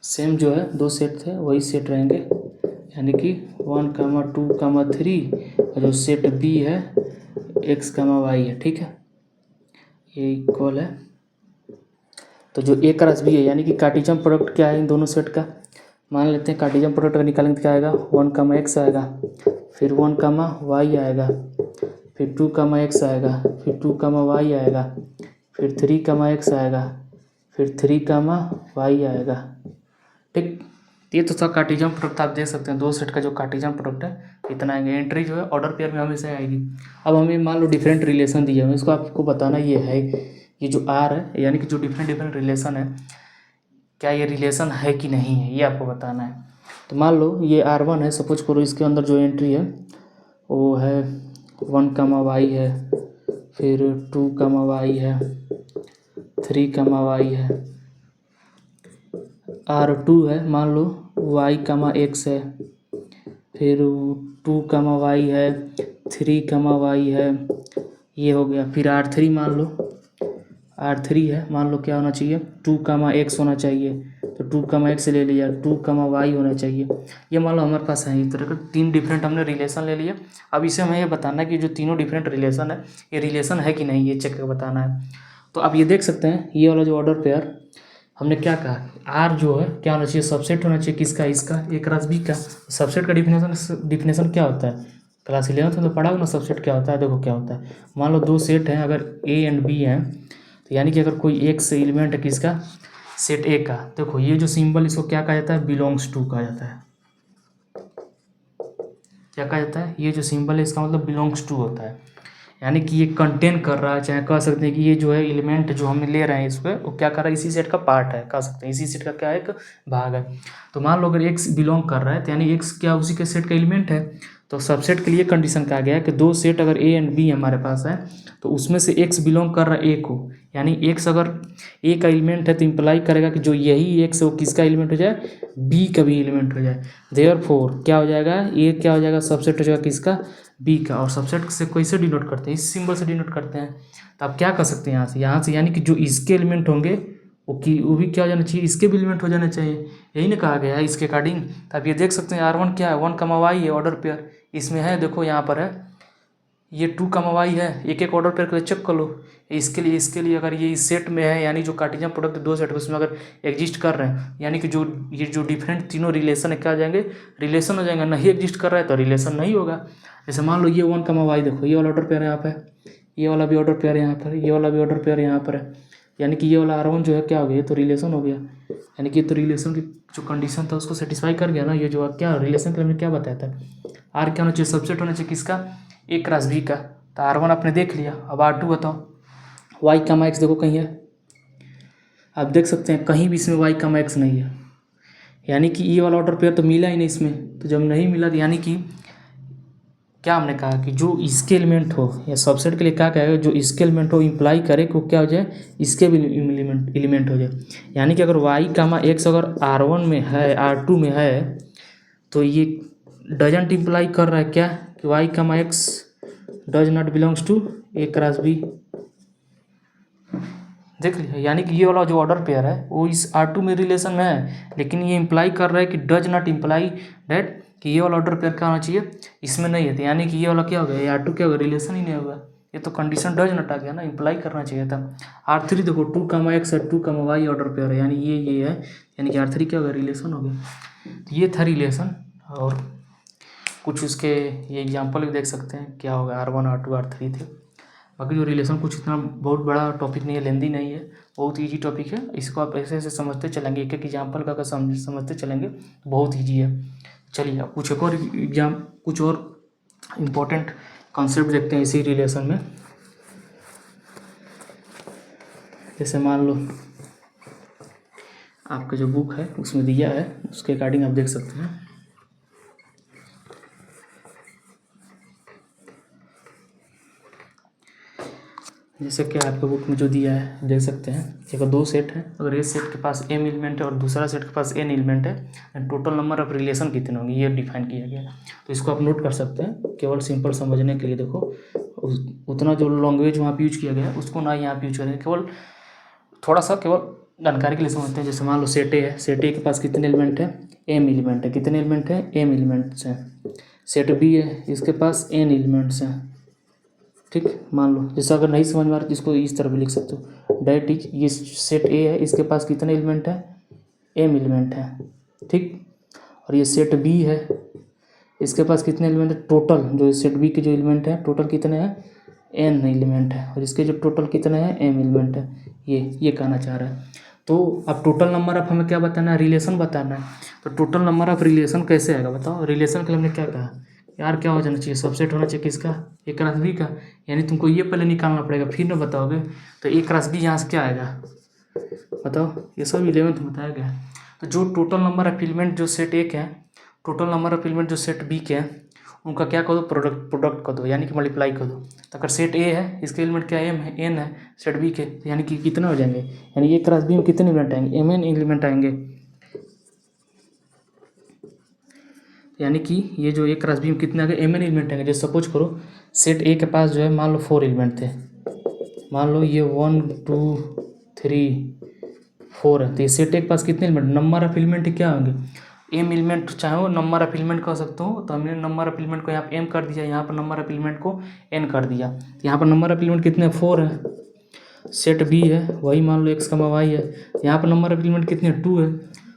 सेम जो है दो सेट थे वही सेट रहेंगे, यानी कि 1 कामा 2 कामा 3, और जो सेट बी है एक्स कामा वाई है, ठीक है, ये इक्वल है। तो जो ए क्रॉस बी है यानी कि कार्टेशियन प्रोडक्ट क्या है इन दोनों सेट का, मान लेते हैं कार्टेशियन प्रोडक्ट का निकालेंगे तो क्या आएगा, 1 कामा एक्स आएगा, फिर 1 कामा वाई आएगा, फिर 2 कामा एक्स आएगा, फिर 2 कामा वाई आएगा, फिर 3 कामा एक्स आएगा, फिर 3 कामा वाई आएगा, ठीक। ये तो था कार्टेशियन प्रोडक्ट, आप देख सकते हैं दो सेट का जो कार्टेशियन प्रोडक्ट है इतना आएंगे। एंट्री जो है ऑर्डर पेयर में हमेशा आएगी। अब हमें मान लो डिफरेंट रिलेशन दिए हुए, इसको आपको बताना ये है, ये जो आर है यानी कि जो डिफरेंट रिलेशन है क्या ये रिलेशन है कि नहीं है, ये आपको बताना है। तो मान लो ये R1 है, सपोज करो इसके अंदर जो एंट्री है वो है 1 कामा वाई है, फिर 2 कामा वाई है, 3 कामा वाई है, R2 है मान लो वाई कमा एक्स है, फिर 2 कमा वाई है, 3 कमा वाई है, ये हो गया। फिर R3 मान लो, R3 है, मान लो क्या होना चाहिए 2 कमा एक्स होना चाहिए, तो 2 कमा एक्स ले लिया, 2 कमा वाई होना चाहिए। ये मान लो हमारे पास है इस तरह का 3 डिफरेंट हमने रिलेशन ले लिया। अब इसे हमें ये बताना है कि जो तीनों डिफरेंट रिलेशन है ये रिलेशन है कि नहीं, ये चेक करके बताना है। तो आप ये देख सकते हैं ये वाला जो ऑर्डर पेयर हमने क्या कहा, आर जो है क्या होना चाहिए, सबसेट होना चाहिए किसका, इसका, ए क्रॉस बी का। सबसेट का डिफिनेशन क्या होता है, क्लास 11 में तो पढ़ा हो ना सबसेट क्या होता है। देखो क्या होता है, मान लो 2 सेट हैं, अगर ए एंड बी हैं, तो यानी कि अगर कोई एक से एलिमेंट है किसका, सेट ए का, देखो ये जो सिंबल इसको क्या कहा जाता है, बिलोंग्स टू कहा जाता है। क्या कहा जाता है, ये जो सिंबल है इसका मतलब बिलोंग्स टू होता है, यानी कि ये कंटेन कर रहा है, चाहे कह सकते हैं कि ये जो है एलिमेंट जो हम ले रहे हैं इस पर, वो क्या कर रहा है, इसी सेट का पार्ट है, कह सकते हैं इसी सेट का क्या है, एक भाग है। तो मान लो अगर एक्स बिलोंग कर रहा है तो यानी एक्स क्या उसी के सेट का एलिमेंट है। तो सबसेट के लिए कंडीशन कहा गया है कि 2 सेट अगर ए एंड बी हमारे पास है, तो उसमें से एक्स बिलोंग कर रहा है ए को, यानी एक्स अगर ए का एलिमेंट है तो इम्प्लाई करेगा कि जो यही एक्स है वो किसका एलिमेंट हो जाए, बी का भी एलिमेंट हो जाए। देयरफॉर क्या हो जाएगा, ये क्या हो जाएगा, सबसेट हो जाएगा किसका, बी का। और सबसेट से कैसे डिनोट करते हैं, इस सिंबल से डिनोट करते हैं। तो आप क्या कर सकते हैं यहाँ से यानी कि जो इसके एलिमेंट होंगे वो भी क्या हो जाना चाहिए, इसके भी एलिमेंट हो जाना चाहिए, यही ना कहा गया है इसके अकॉर्डिंग। तो आप ये देख सकते हैं R1 क्या है, 1 कमा वाई है ऑर्डर पेयर, इसमें है देखो यहाँ पर है ये 2 कमा वाई है, एक एक ऑर्डर पेयर के लिए चेक कर लो। इसके लिए अगर ये इस सेट में है, यानी जो कार्टेशियन प्रोडक्ट 2 सेट उसमें अगर एग्जिस्ट कर रहे हैं, यानी कि जो ये जो डिफरेंट तीनों रिलेशन है क्या हो जाएंगे, रिलेशन हो जाएंगे। नहीं एग्जिस्ट कर रहा है तो रिलेशन नहीं होगा। जैसे मान लो ये 1 कमा वाई, देखो ये वाला ऑर्डर पेयर यहाँ पे, ये वाला भी ऑर्डर पेयर यहाँ पर, ये वाला भी ऑर्डर पेयर यहाँ पर है, यानी कि ये वाला R1 जो है क्या हो गया, ये तो रिलेशन हो गया, यानी कि तो रिलेशन की जो कंडीशन था उसको सेटिस्फाई कर गया ना। ये जो क्या रिलेशन के लिए हमने क्या बताया था, आर क्या होना चाहिए, सबसेट होना चाहिए किसका, ए क्रॉस बी का। तो R1 आपने देख लिया, अब R2 बताओ। वाई कमा एक्स देखो कहीं है, आप देख सकते हैं कहीं भी इसमें वाई कमा एक्स नहीं है, यानी कि ये वाला ऑर्डर पेयर तो मिला ही नहीं इसमें। तो जब नहीं मिला तो यानी कि क्या हमने कहा कि जो इसके एलिमेंट हो, या सबसेट के लिए क्या कहेगा, जो इसके एलिमेंट हो इम्प्लाई करे कि वो क्या हो जाए, इसके भी एलिमेंट हो जाए। यानी कि अगर वाई कामा एक्स अगर R1 में है, R2 में है, तो ये डजंट इम्प्लाई कर रहा है क्या, कि Y comma X does not belongs to A cross B. देख लिया, यानी कि ये वाला जो ऑर्डर पेयर है वो इस R2 में रिलेशन में है, लेकिन ये इम्प्लाई कर रहा है कि डज नॉट इम्प्लाई डेट कि ये वाला ऑर्डर पेयर क्या होना चाहिए, इसमें नहीं है। तो यानी कि ये वाला क्या हो गया, ये R2 क्या होगा, रिलेशन ही नहीं होगा, ये तो कंडीशन डज नॉट आ गया ना, इम्प्लाई करना चाहिए था। R3 देखो 2 कमा एक्स है, 2 कमा वाई ऑर्डर पेयर है, यानी ये है, यानी कि R3 क्या होगा, रिलेशन हो गया। तो ये था रिलेशन, और कुछ उसके ये एग्जाम्पल भी देख सकते हैं क्या होगा, R1 R2 R3 थे। बाकी जो रिलेशन कुछ इतना बहुत बड़ा टॉपिक नहीं है, लेंदी नहीं है, बहुत ईजी टॉपिक है। इसको आप ऐसे ऐसे समझते चलेंगे, एक एक एग्जाम्पल का समझते चलेंगे, बहुत ईजी है। चलिए अब कुछ और कुछ और इम्पोर्टेंट कॉन्सेप्ट देखते हैं इसी रिलेशन में। जैसे मान लो आपका जो बुक है उसमें दिया है, उसके अकॉर्डिंग आप देख सकते हैं। जैसे कि आपके बुक में जो दिया है देख सकते हैं, एक 2 सेट है, अगर एक सेट के पास m एलिमेंट है और दूसरा सेट के पास n एलिमेंट है, टोटल नंबर ऑफ रिलेशन कितने होंगे ये डिफाइन किया गया। तो इसको आप नोट कर सकते हैं, केवल सिंपल समझने के लिए। देखो उतना जो लैंग्वेज वहाँ पे यूज किया गया है उसको ना यहाँ पे यूज करें, केवल थोड़ा सा केवल जानकारी के लिए समझते हैं। जैसे मान लो सेट ए है, सेट ए के पास कितने एलिमेंट है, m एलिमेंट है, कितने एलिमेंट है, m एलिमेंट्स हैं। सेट बी है, इसके पास n एलिमेंट्स हैं, ठीक। मान लो जैसे अगर नहीं समझ में आ रहा तो इसको इस तरह भी लिख सकते हो, डेट इज, ये सेट ए है, इसके पास कितने एलिमेंट है, m एलिमेंट है, ठीक। और ये सेट बी है, इसके पास कितने एलिमेंट है, टोटल जो सेट बी के जो एलिमेंट है टोटल कितने हैं, n एलिमेंट है, और इसके जो टोटल कितने हैं, m एलिमेंट है। ये कहना चाह रहा है। तो अब टोटल नंबर ऑफ हमें क्या बताना है, रिलेशन बताना है। तो टोटल नंबर ऑफ रिलेशन कैसे आएगा बताओ, रिलेशन के लिए हमने क्या कहा यार, क्या हो जाना चाहिए, सबसेट होना चाहिए किसका, ए क्रॉस बी का। यानी तुमको ये पहले निकालना पड़ेगा फिर ना बताओगे। तो ए क्रॉस बी यहाँ से क्या आएगा बताओ, ये सब 11th में बताया गया है। तो जो टोटल नंबर ऑफ एलिमेंट जो सेट ए के हैं, टोटल नंबर ऑफ एलिमेंट जो सेट बी के हैं, उनका क्या कर दो, प्रोडक्ट कर दो, यानी कि मल्टीप्लाई कर दो। तो अगर सेट ए है, इसके एलिमेंट क्या एम है, एन है, सेट बी के, यानी कि कितने हो जाएंगे, यानी ए क्रॉस बी में कितने एलिमेंट आएंगे, m n एलिमेंट आएंगे। यानी कि ये जो ए क्रॉस बी में कितने आ गए, एम एन एलिमेंट आएंगे। जैसे सपोज करो सेट ए के पास जो है मान लो 4 एलिमेंट थे, मान लो ये 1 2 3 4 है, तो ये सेट ए के पास कितने एलिमेंट, नंबर ऑफ एलिमेंट क्या होंगे, एम एलिमेंट चाहे वो नंबर ऑफ एलिमेंट कह सकते हो। तो हमने नंबर ऑफ एलिमेंट को यहाँ पे एम कर दिया, यहाँ पर नंबर ऑफ एलिमेंट को एन कर दिया। तो यहाँ पर नंबर ऑफ एलिमेंट कितने 4 है, सेट बी है वही मान लो एक्स कमा वाई है, यहाँ पर नंबर ऑफ एलिमेंट कितने 2 है।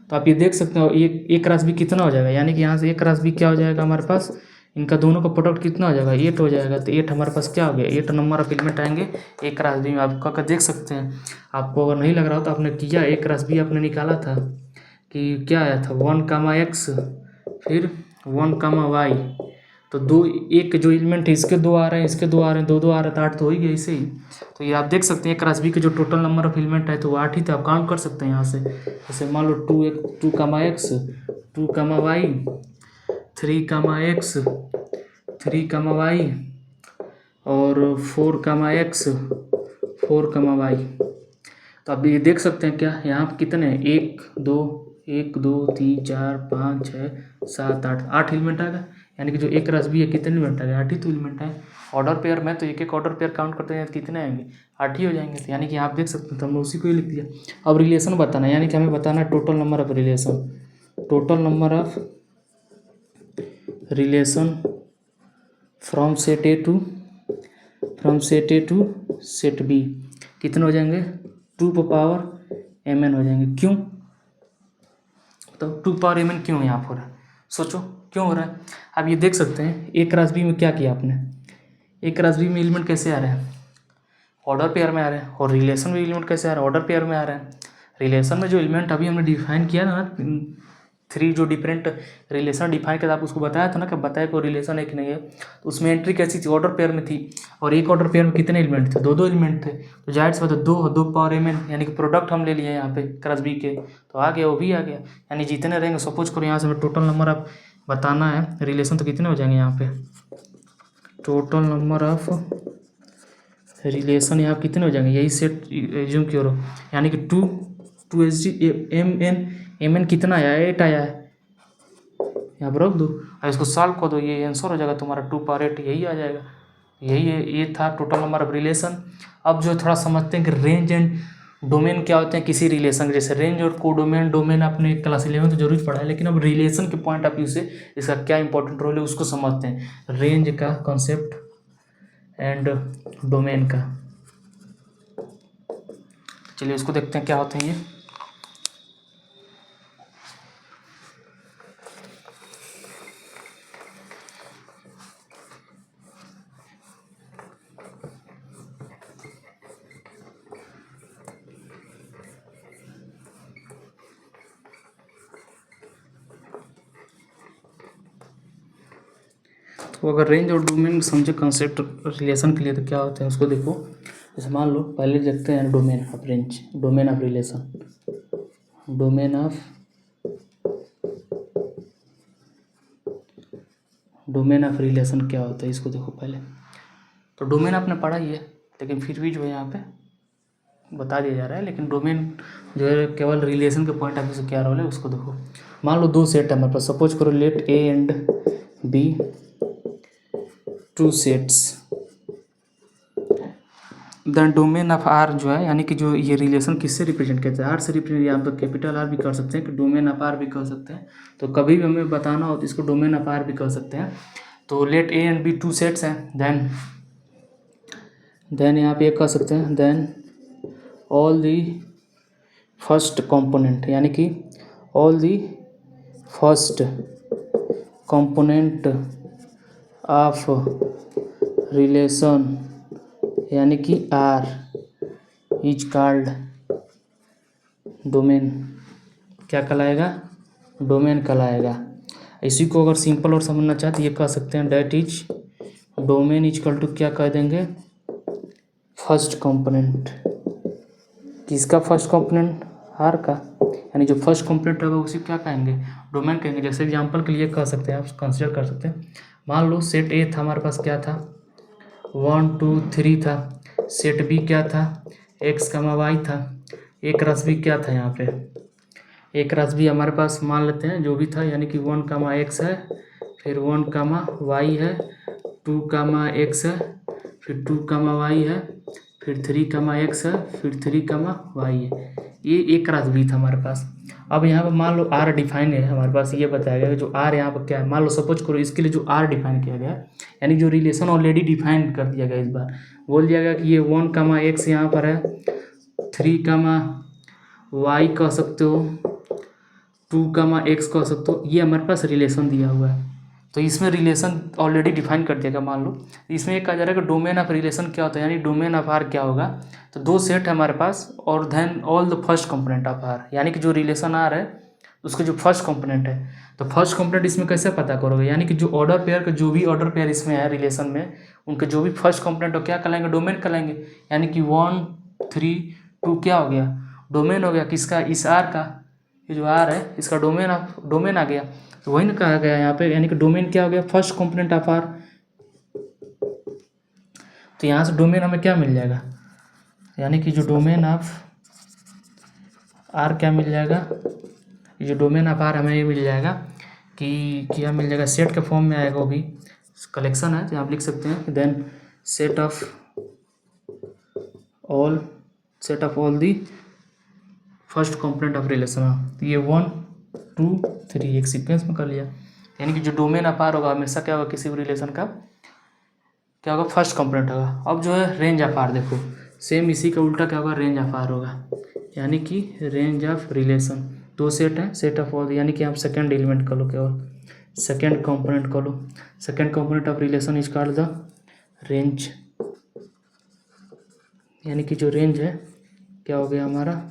तो आप ये देख सकते हो ए क्रॉस बी कितना हो जाएगा, यानी कि यहाँ से ए क्रॉस बी क्या हो जाएगा हमारे पास, इनका दोनों का प्रोडक्ट कितना हो जाएगा 8 हो जाएगा। तो 8 हमारे पास क्या हो गया, 8 नंबर ऑफ एलिमेंट आएंगे ए क्रॉस बी में। आप का देख सकते हैं, आपको अगर नहीं लग रहा हो तो आपने किया ए क्रॉस बी आपने निकाला था कि क्या आया था 1 कामा एक्स फिर 1 कामा वाई। तो दो एक जो एलिमेंट है इसके 2 आ रहे हैं, इसके 2 आ रहे हैं, 2 2 आ रहे हैं, तो 8 तो हो ही गया इसे ही। तो ये आप देख सकते हैं क्रॉस बी के जो टोटल नंबर ऑफ एलिमेंट है तो वो 8 ही था। आप काउंट कर सकते हैं यहाँ से। जैसे मान लो 2 कामा एक्स 2 कामा वाई 3 कामा एक्स 3 कामा वाई और 4 कामा एक्स 4 कामा वाई। तो आप ये देख सकते हैं क्या यहाँ पे कितने 1 2 3 4 5 6 7 8 एलिमेंट आ गए। यानी कि जो एक क्रॉस बी है कितने एलिमेंट आ गए, 8 ही तो एलिमेंट है। ऑर्डर पेयर में तो एक एक ऑर्डर पेयर काउंट करते हैं तो कितने आएंगे, 8 ही हो जाएंगे। तो यानी कि आप देख सकते हैं, तो हमने उसी को ही लिख दिया। अब रिलेशन बताना है, यानी कि हमें बताना है total number of relation, total number of relation from set A to set B कितने हो जाएंगे 2 पावर एम एन हो जाएंगे। क्यों, तो 2 पावर एम एन क्यों यहाँ पर हो रहा है, सोचो क्यों हो रहा है। आप ये देख सकते हैं ए क्रॉस बी में क्या किया आपने, ए क्रॉस बी में एलिमेंट कैसे आ रहे हैं, ऑर्डर पेयर में आ रहे हैं, और रिलेशन में एलिमेंट कैसे आ रहे हैं, ऑर्डर पेयर में आ रहे हैं। रिलेशन में जो एलिमेंट अभी हमने डिफाइन किया ना 3 जो डिफरेंट रिलेशन डिफाइन किया था, आप उसको बताया था ना कि बताया को रिलेशन है कि नहीं है। तो उसमें एंट्री कैसी थी, ऑर्डर पेयर में थी, और एक ऑर्डर पेयर में कितने एलिमेंट थे, 2 एलिमेंट थे। तो जाहिर सी बात है 2 पावर एम एन यानी कि प्रोडक्ट हम ले लिए यहाँ पे क्रॉस बी के, तो आ गया, वो भी आ गया। यानी जितने रहेंगे सपोज करो यहाँ से हमें टोटल नंबर आप बताना है रिलेशन, तो कितने हो जाएंगे यहाँ पे टोटल नंबर ऑफ रिलेशन यहाँ कितने हो जाएंगे, यही सेट एज्यूम करो। यानी कि 2 एच डी एम एन कितना आया 8 आया है, यहाँ पर रख दो और इसको सॉल्व कर दो, ये आंसर हो जाएगा तुम्हारा 2 पावर 8 यही आ जाएगा। यही है, ये था टोटल नंबर ऑफ रिलेशन। अब जो थोड़ा समझते हैं कि रेंज एंड डोमेन क्या होते हैं किसी रिलेशन, जैसे रेंज और कोडोमेन। डोमेन आपने क्लास 11 तो जरूर पढ़ा है, लेकिन अब रिलेशन के पॉइंट ऑफ व्यू से इसका क्या इंपॉर्टेंट रोल है उसको समझते हैं, रेंज का कॉन्सेप्ट एंड डोमेन का। चलिए उसको देखते हैं क्या होते हैं ये। तो अगर रेंज और डोमेन समझे कंसेप्ट रिलेशन के लिए तो क्या होते हैं उसको देखो। जैसे मान लो पहले देखते हैं domain of range, domain of relation, domain of relation क्या होता है इसको देखो पहले। तो डोमेन आपने पढ़ा ही है, लेकिन फिर भी जो है यहाँ पे बता दिया जा रहा है। लेकिन डोमेन जो है केवल रिलेशन के पॉइंट ऑफ व्यू से क्या रोल है उसको देखो। मान लो 2 सेट है हमारे पास, सपोज करो let A and B 2 sets, the domain of R जो है, यानी कि जो ये रिलेशन किससे रिप्रेजेंट करते हैं, आर से रिप्रेजेंट, या तो कैपिटल आर भी कर सकते हैं कि डोमेन ऑफ आर भी कर सकते हैं। तो कभी भी हमें बताना हो तो इसको डोमेन ऑफ आर भी कर सकते हैं। तो let A and B 2 sets हैं, देन यहाँ पे कह सकते हैं then all the first component, यानी कि all the first component of relation यानी कि आर इज कॉल्ड डोमेन। क्या कहलाएगा, डोमेन कहलाएगा। इसी को अगर सिंपल और समझना चाहते ये कह सकते हैं that is domain is equal to क्या कह देंगे, फर्स्ट कंपोनेंट। किसका फर्स्ट कंपोनेंट, आर का, यानी जो फर्स्ट कंपोनेंट होगा उसी क्या कहेंगे, डोमेन कहेंगे। जैसे एग्जांपल के लिए कह सकते हैं, आप कंसिडर कर सकते हैं। मान लो सेट ए था हमारे पास, क्या था 1 2 3 था। सेट बी क्या था, एक्स कमा वाई था। ए क्रॉस बी क्या था यहाँ पे, एक राशि भी हमारे पास मान लेते हैं जो भी था, यानी कि 1, x है, फिर 1, y है, 2, x है, फिर 2, y है, फिर 3, x है, फिर 3, y है। ये एक राशि भी था हमारे पास। अब यहाँ पर मान लो r डिफाइन है हमारे पास, ये बताया गया है जो r यहाँ पर क्या है। मान लो सपोज करो इसके लिए जो r डिफाइन किया गया है, यानी जो रिलेशन ऑलरेडी डिफाइन कर दिया गया, इस बार बोल दिया गया कि ये 1, x यहाँ पर है, 3, y कह सकते हो, 2, x कह सकते हो। ये हमारे पास रिलेशन दिया हुआ है, तो इसमें रिलेशन ऑलरेडी डिफाइन कर दिया गया। मान लो इसमें एक कहा जा रहा है कि डोमेन ऑफ रिलेशन क्या होता है, यानी डोमेन ऑफ आर क्या होगा। तो दो सेट है हमारे पास, और then all the first component of R, यानी कि जो रिलेशन आर है उसके जो फर्स्ट कंपोनेंट है। तो फर्स्ट कंपोनेंट इसमें कैसे पता करोगे, यानी कि जो ऑर्डर पेयर का जो भी ऑर्डर पेयर इसमें है रिलेशन में, उनके जो भी फर्स्ट कंपोनेंट हो क्या कहलाएंगे, डोमेन कहलाएंगे। यानी कि 1, 3, 2 क्या हो गया, डोमेन हो गया किसका, इस आर का। ये जो आर है इसका डोमेन आ गया। तो वही ना कहा गया यहाँ पे, यानी कि डोमेन क्या हो गया, फर्स्ट कंपोनेंट ऑफ आर। तो यहाँ से डोमेन हमें क्या मिल जाएगा, यानी कि जो डोमेन ऑफ आर क्या मिल जाएगा, ये जो डोमेन ऑफ आर हमें ये मिल जाएगा कि क्या मिल जाएगा, सेट के फॉर्म में आएगा। वो भी कलेक्शन है, तो यहाँ आप लिख सकते हैं then set of all the first component of relation. तो ये 1, 2, 3 एक सीक्वेंस में कर लिया। यानी कि जो डोमेन ऑफ आर होगा हमेशा क्या होगा, किसी भी रिलेशन का क्या होगा, फर्स्ट कंपोनेंट होगा। अब जो है रेंज ऑफ आर, देखो सेम इसी का उल्टा क्या होगा, रेंज ऑफ आर होगा। यानी कि रेंज ऑफ रिलेशन, दो सेट है, सेट ऑफ ऑल, यानी कि आप सेकेंड एलिमेंट कर लो, केवल सेकेंड कंपोनेंट कर लो। Second component of relation is called the range, यानी कि जो रेंज है क्या हो गया हमारा,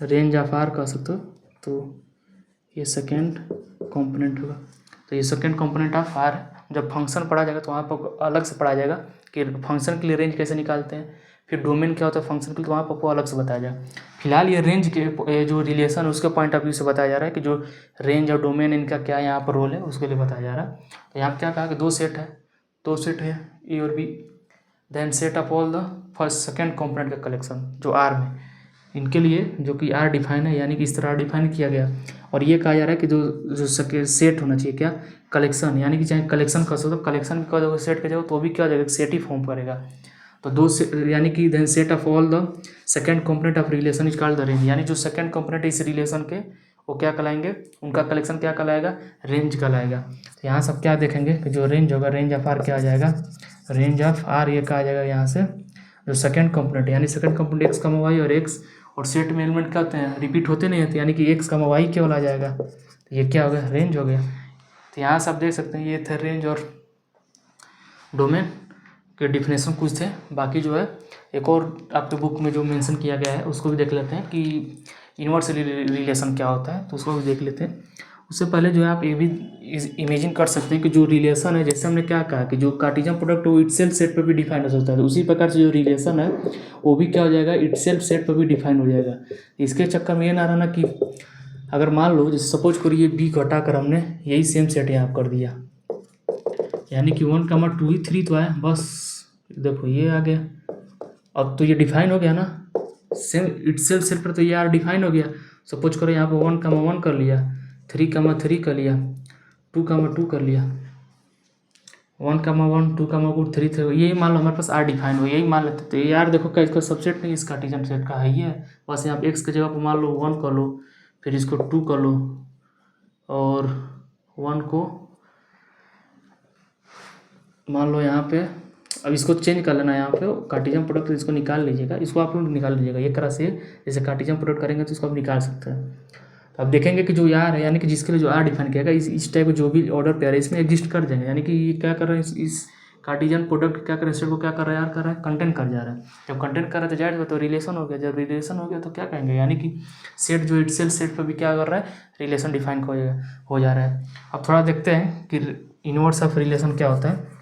रेंज ऑफ आर कह सकते हो। तो ये सेकेंड कंपोनेंट होगा। तो ये सेकेंड कंपोनेंट ऑफ आर है। जब फंक्शन पढ़ा जाएगा तो वहाँ पर अलग से पढ़ा जाएगा कि फंक्शन के लिए रेंज कैसे निकालते हैं, फिर डोमेन क्या होता है फंक्शन के लिए, तो वहाँ पर आपको अलग से बताया जाएगा। फिलहाल ये रेंज के जो रिलेशन है उसके पॉइंट ऑफ व्यू से बताया जा रहा है कि जो रेंज और डोमेन इनका क्या यहाँ पर रोल है, उसके लिए बताया जा रहा है। तो यहाँ पर क्या कहा कि दो सेट है ए और B, then set of all the first second component का कलेक्शन जो आर में, इनके लिए जो कि आर डिफाइन है, यानी कि इस तरह डिफाइन किया गया। और ये कहा जा रहा है कि जो सेट होना चाहिए क्या, कलेक्शन, यानी कि चाहे कलेक्शन कर सकते हो, कलेक्शन भी कर दोगे सेट का जगह तो भी क्या हो जाएगा, सेट ही फॉर्म करेगा। तो दो से, यानी कि then set of all the second component of relation is called the range, यानी जो सेकेंड कंपोनेंट इस रिलेशन के वो क्या कहलाएंगे, उनका कलेक्शन क्या कहलाएगा, रेंज कहलाएगा। तो यहाँ सब क्या देखेंगे कि जो रेंज होगा, रेंज ऑफ आर क्या आ जाएगा, रेंज ऑफ आर ये कहा जाएगा यहाँ से जो सेकेंड कंपोनेंट, यानी सेकेंड कंपोनेंट एक्स कमा वाई और एक्स, और सेट में एलिमेंट क्या होते हैं, रिपीट होते नहीं होते, यानी कि एक्स कमा वाई केवल आ जाएगा। तो ये क्या हो गया, रेंज हो गया। तो यहाँ से आप देख सकते हैं ये थे रेंज और डोमेन के डिफिनेशन कुछ थे। बाकी जो है एक और आपके बुक में जो मेंशन किया गया है उसको भी देख लेते हैं कि इन्वर्स रिलेशन क्या होता है, तो उसको भी देख लेते हैं। उससे पहले जो है आप ये भी इमेजिन कर सकते हैं कि जो रिलेशन है, जैसे हमने क्या कहा कि जो कार्टेशियन प्रोडक्ट वो इटसेल्फ सेट पर भी डिफाइन हो सकता है, तो उसी प्रकार से जो रिलेशन है वो भी क्या हो जाएगा, इटसेल्फ सेट पर भी डिफाइन हो जाएगा। इसके चक्कर में ये ना रहना कि अगर मान लो जैसे सपोज करिए बी घटा कर हमने यही सेम सेट यहाँ कर दिया, यानी कि 1, 2 ही 3 तो है, बस देखो ये आ गया। अब तो ये डिफाइन हो गया ना, सेम इटसेल्फ सेट पर तो ये आर डिफाइन हो गया। सपोज करो यहाँ पर 1, 1 कर लिया, 3, 3 कर लिया, 2, 2 कर लिया, 1, 1, 2, 3, 3, यही मान लो हमारे पास आर डिफाइन हो, यही मान लेते। तो ये यार देखो क्या इसका सबसेट नहीं, इस कार्टेशियन सेट का है ये, बस यहाँ पे एक्स की जगह पर मान लो 1 कर लो, फिर इसको 2 कर लो, और 1 को मान लो यहाँ पे, अब इसको चेंज कर लेना, यहाँ पे कार्टेशियन प्रोडक्ट इसको निकाल लीजिएगा, इसको आप लोग निकाल लीजिएगा एक तरह से, जैसे कार्टेशियन प्रोडक्ट करेंगे तो इसको आप निकाल सकते हैं। तो अब देखेंगे कि जो यार है, यानी कि जिसके लिए जो आर डिफाइन किया गया, इस टाइप के जो भी ऑर्डर पेयर है इसमें एग्जिस्ट कर जाएंगे, यानी कि ये क्या कर रहे हैं, इस कार्टेशियन प्रोडक्ट क्या कर रहे हैं, सेट को क्या कर रहा है, यार कर रहा है, कंटेंट कर जा रहा है। जब कंटेंट कर रहा है तो जाहिर है तो रिलेशन हो गया, जब रिलेशन हो गया तो क्या कहेंगे, यानी कि सेट जो इटसेल्फ सेट पर भी क्या कर रहा है, रिलेशन डिफाइन हो जा रहा है। अब थोड़ा देखते हैं कि इनवर्स ऑफ रिलेशन क्या होता है।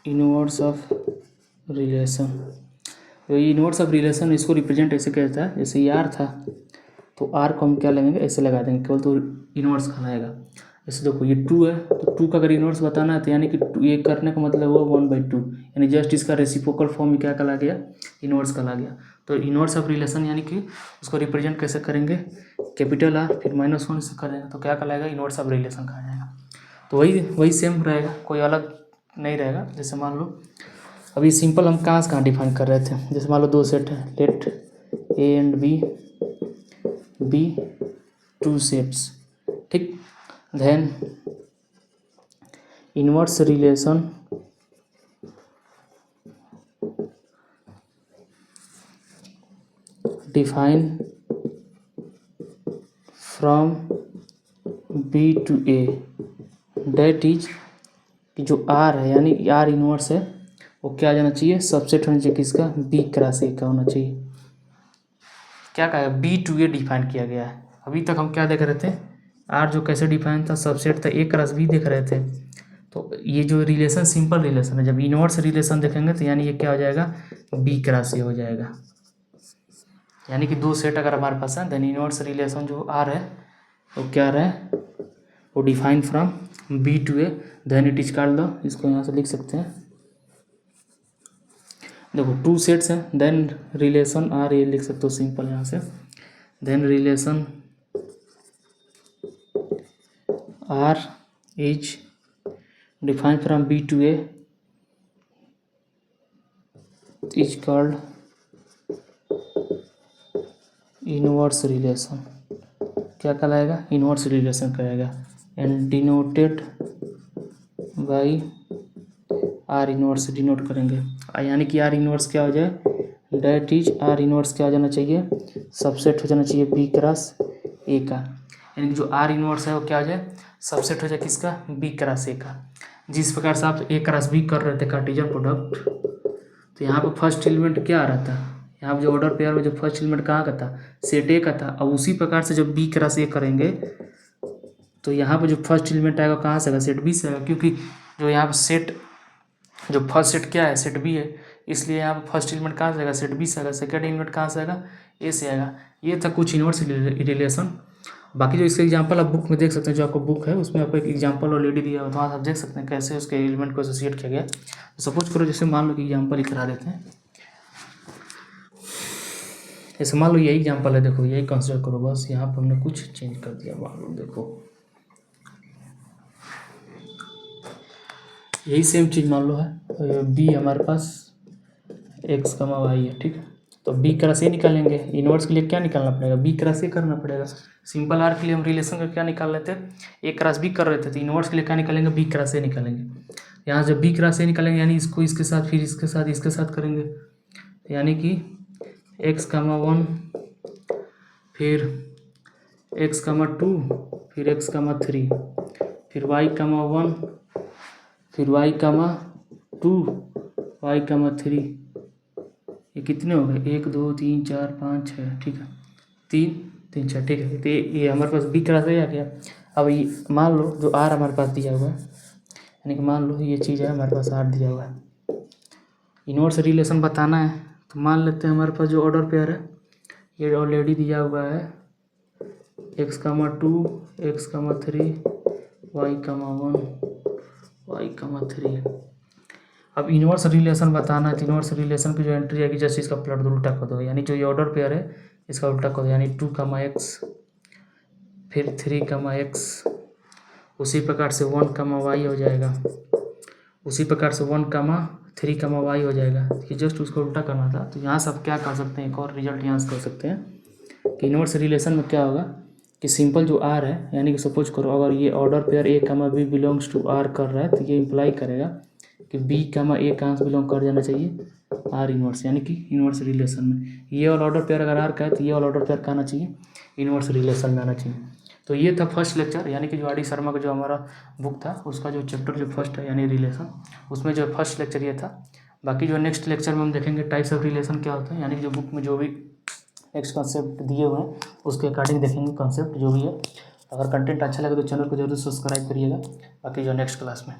इनवर्स ऑफ रिलेशन, तो ये इनवर्स ऑफ रिलेशन इसको रिप्रेजेंट ऐसे कहता है, जैसे ये आर था तो आर को हम क्या लेंगे, ऐसे लगा देंगे केवल, तो इनवर्स खाना आएगा। जैसे देखो ये 2 है तो 2 का अगर इनवर्स बताना है तो यानी कि ये करने का मतलब हुआ 1/2, यानी जस्ट इसका रेसिप्रोकल फॉर्म में क्या कहला गया, इनवर्स कहला गया। तो इनवर्स ऑफ रिलेशन यानी कि उसको रिप्रेजेंट कैसे करेंगे, कैपिटल आर फिर -1 से करेंगे तो क्या कहलाएगा, इनवर्स ऑफ रिलेशन कहा जाएगा। तो वही सेम रहेगा, कोई अलग नहीं रहेगा। जैसे मान लो अभी सिंपल हम कहाँ से कहाँ डिफाइन कर रहे थे, जैसे मान लो 2 सेट है, let A and B 2 sets, ठीक। Then inverse relation define from B to A, that is कि जो आर है यानी आर इनवर्स है वो क्या जाना चाहिए, सबसेट होना चाहिए किसका, बी क्रॉस ए का होना चाहिए। क्या कहा, बी टू ए डिफाइन किया गया है। अभी तक हम क्या देख रहे थे, आर जो कैसे डिफाइन था, सबसेट था ए क्रॉस बी देख रहे थे। तो ये जो रिलेशन सिंपल रिलेशन है, जब इनवर्स रिलेशन देखेंगे तो यानी ये क्या हो जाएगा, बी क्रॉस ए हो जाएगा। यानी कि 2 सेट अगर हमारे पास है देन इनवर्स रिलेशन जो आर है वो क्या रहा है, वो define from B to A then it is called the, इसको यहाँ से लिख सकते हैं, देखो 2 सेट्स हैं देन रिलेशन आर, ये लिख सकते हो सिंपल यहाँ से, then relation R is define from B to A is called inverse relation. क्या कहलाएगा, इनवर्स रिलेशन कहेगा, and denoted by R inverse denote करेंगे, यानी कि आर इनवर्स क्या हो जाए, डेट इज आर इनवर्स क्या हो जाना चाहिए, सबसेट हो जाना चाहिए बी क्रॉस ए का। यानी कि जो आर इनवर्स है वो क्या हो जाए, सबसेट हो जाए किसका, बी क्रॉस ए का। जिस प्रकार से आप ए क्रॉस बी कर रहे थे कार्टेशियन प्रोडक्ट, तो यहाँ पर फर्स्ट एलिमेंट क्या आ रहा था, यहाँ पर जो ऑर्डर पेयर में जो फर्स्ट एलिमेंट कहाँ का था, सेट ए का था। अब उसी प्रकार से जब बी क्रॉस ए करेंगे तो यहाँ पर जो फर्स्ट एलिमेंट आएगा कहाँ से आएगा, सेट बी से आएगा, क्योंकि जो यहाँ पर सेट जो फर्स्ट सेट क्या है, सेट बी है, इसलिए यहाँ पर फर्स्ट एलिमेंट कहाँ से आएगा, सेट बी से आएगा, सेकंड एलिमेंट कहाँ से आएगा, ए से आएगा। ये था कुछ इनवर्स रिलेशन। बाकी जो इसके एग्जांपल आप बुक में देख सकते हैं, जो आपको बुक है उसमें आपको एक एग्जांपल ऑलरेडी दिया हुआ, तो वहाँ आप देख सकते हैं कैसे उसके एलिमेंट को एसोसिएट किया गया। तो सपोज करो जैसे मान लो कि एग्जाम्पल ही करा देते हैं, जैसे मान लो यही एग्जाम्पल है, देखो यही कंसिडर करो, बस यहाँ पर हमने कुछ चेंज कर दिया। मान लो देखो यही सेम चीज़ मान लो है, बी हमारे पास एक्स कमा वाई है, ठीक है। तो बी क्रॉस ए निकालेंगे, इनवर्स के लिए क्या निकालना पड़ेगा, बी क्रॉस ए करना पड़ेगा। सिंपल आर के लिए हम रिलेशन का क्या निकाल लेते हैं, ए क्रॉस बी कर रहे थे, तो इनवर्स के लिए क्या निकालेंगे, बी क्रॉस ए निकालेंगे। यहाँ जब बी क्रॉस ए निकालेंगे यानी इसको इसके साथ फिर इसके साथ करेंगे, यानी कि एक्स कमा 1 फिर एक्स कमा 2 फिर एक्स कमा 3 फिर वाई कमा 1 फिर वाई कमा 2 वाई कमा 3, ये कितने हो गए, 1 2 3 4 5 6, ठीक है, 3 3 6, ठीक है। तो ये हमारे पास बी क्रॉस ए आ गया। अब ये मान लो जो आर हमारे पास दिया हुआ है, यानी कि मान लो ये चीज़ है हमारे पास आर दिया हुआ है, इनवर्स रिलेशन बताना है तो मान लेते हैं हमारे पास जो ऑर्डर पेयर है ये ऑलरेडी दिया हुआ है, एक्स कमा 2 एक्स कमा 3 वाई कमा 1 वाई कमा 3। अब इनवर्स रिलेशन बताना है तो इनवर्स रिलेशन की जो एंट्री आएगी जैसे इसका प्लॉट उल्टा कर दो, यानी जो ये ऑर्डर पेयर है इसका उल्टा कर दो, यानी 2 कमा एक्स फिर 3 कमा एक्स, उसी प्रकार से 1 कमा वाई हो जाएगा, उसी प्रकार से 1 कमा 3 कमा वाई हो जाएगा। ये जस्ट उसको उल्टा करना था। तो यहाँ से आप क्या कर सकते हैं, एक और रिजल्ट यहाँ से कर सकते हैं कि इनवर्स रिलेशन में क्या होगा कि सिंपल जो आर है, यानी कि सपोज करो अगर ये ऑर्डर पेयर ए कमा बी बिलोंग्स टू आर कर रहा है तो ये इम्प्लाई करेगा कि बी कमा ए कहाँ से बिलोंग कर जाना चाहिए, आर इनवर्स, यानी कि इनवर्स रिलेशन में। ये वाला ऑर्डर पेयर अगर आर का है तो ये वाला ऑर्डर पेयर का आना चाहिए, इनवर्स रिलेशन में आना चाहिए। तो ये था फर्स्ट लेक्चर, यानी कि जो आर डी शर्मा का जो हमारा बुक था उसका जो चैप्टर जो फर्स्ट है यानी रिलेशन, उसमें जो फर्स्ट लेक्चर ये था। बाकी जो नेक्स्ट लेक्चर में हम देखेंगे टाइप्स ऑफ रिलेशन क्या होता है, यानी कि जो बुक में जो भी नेक्स्ट कॉन्सेप्ट दिए हुए हैं उसके अकॉर्डिंग देखेंगे कॉन्सेप्ट जो भी है। अगर कंटेंट अच्छा लगे तो चैनल को जरूर सब्सक्राइब करिएगा। बाकी जो नेक्स्ट क्लास में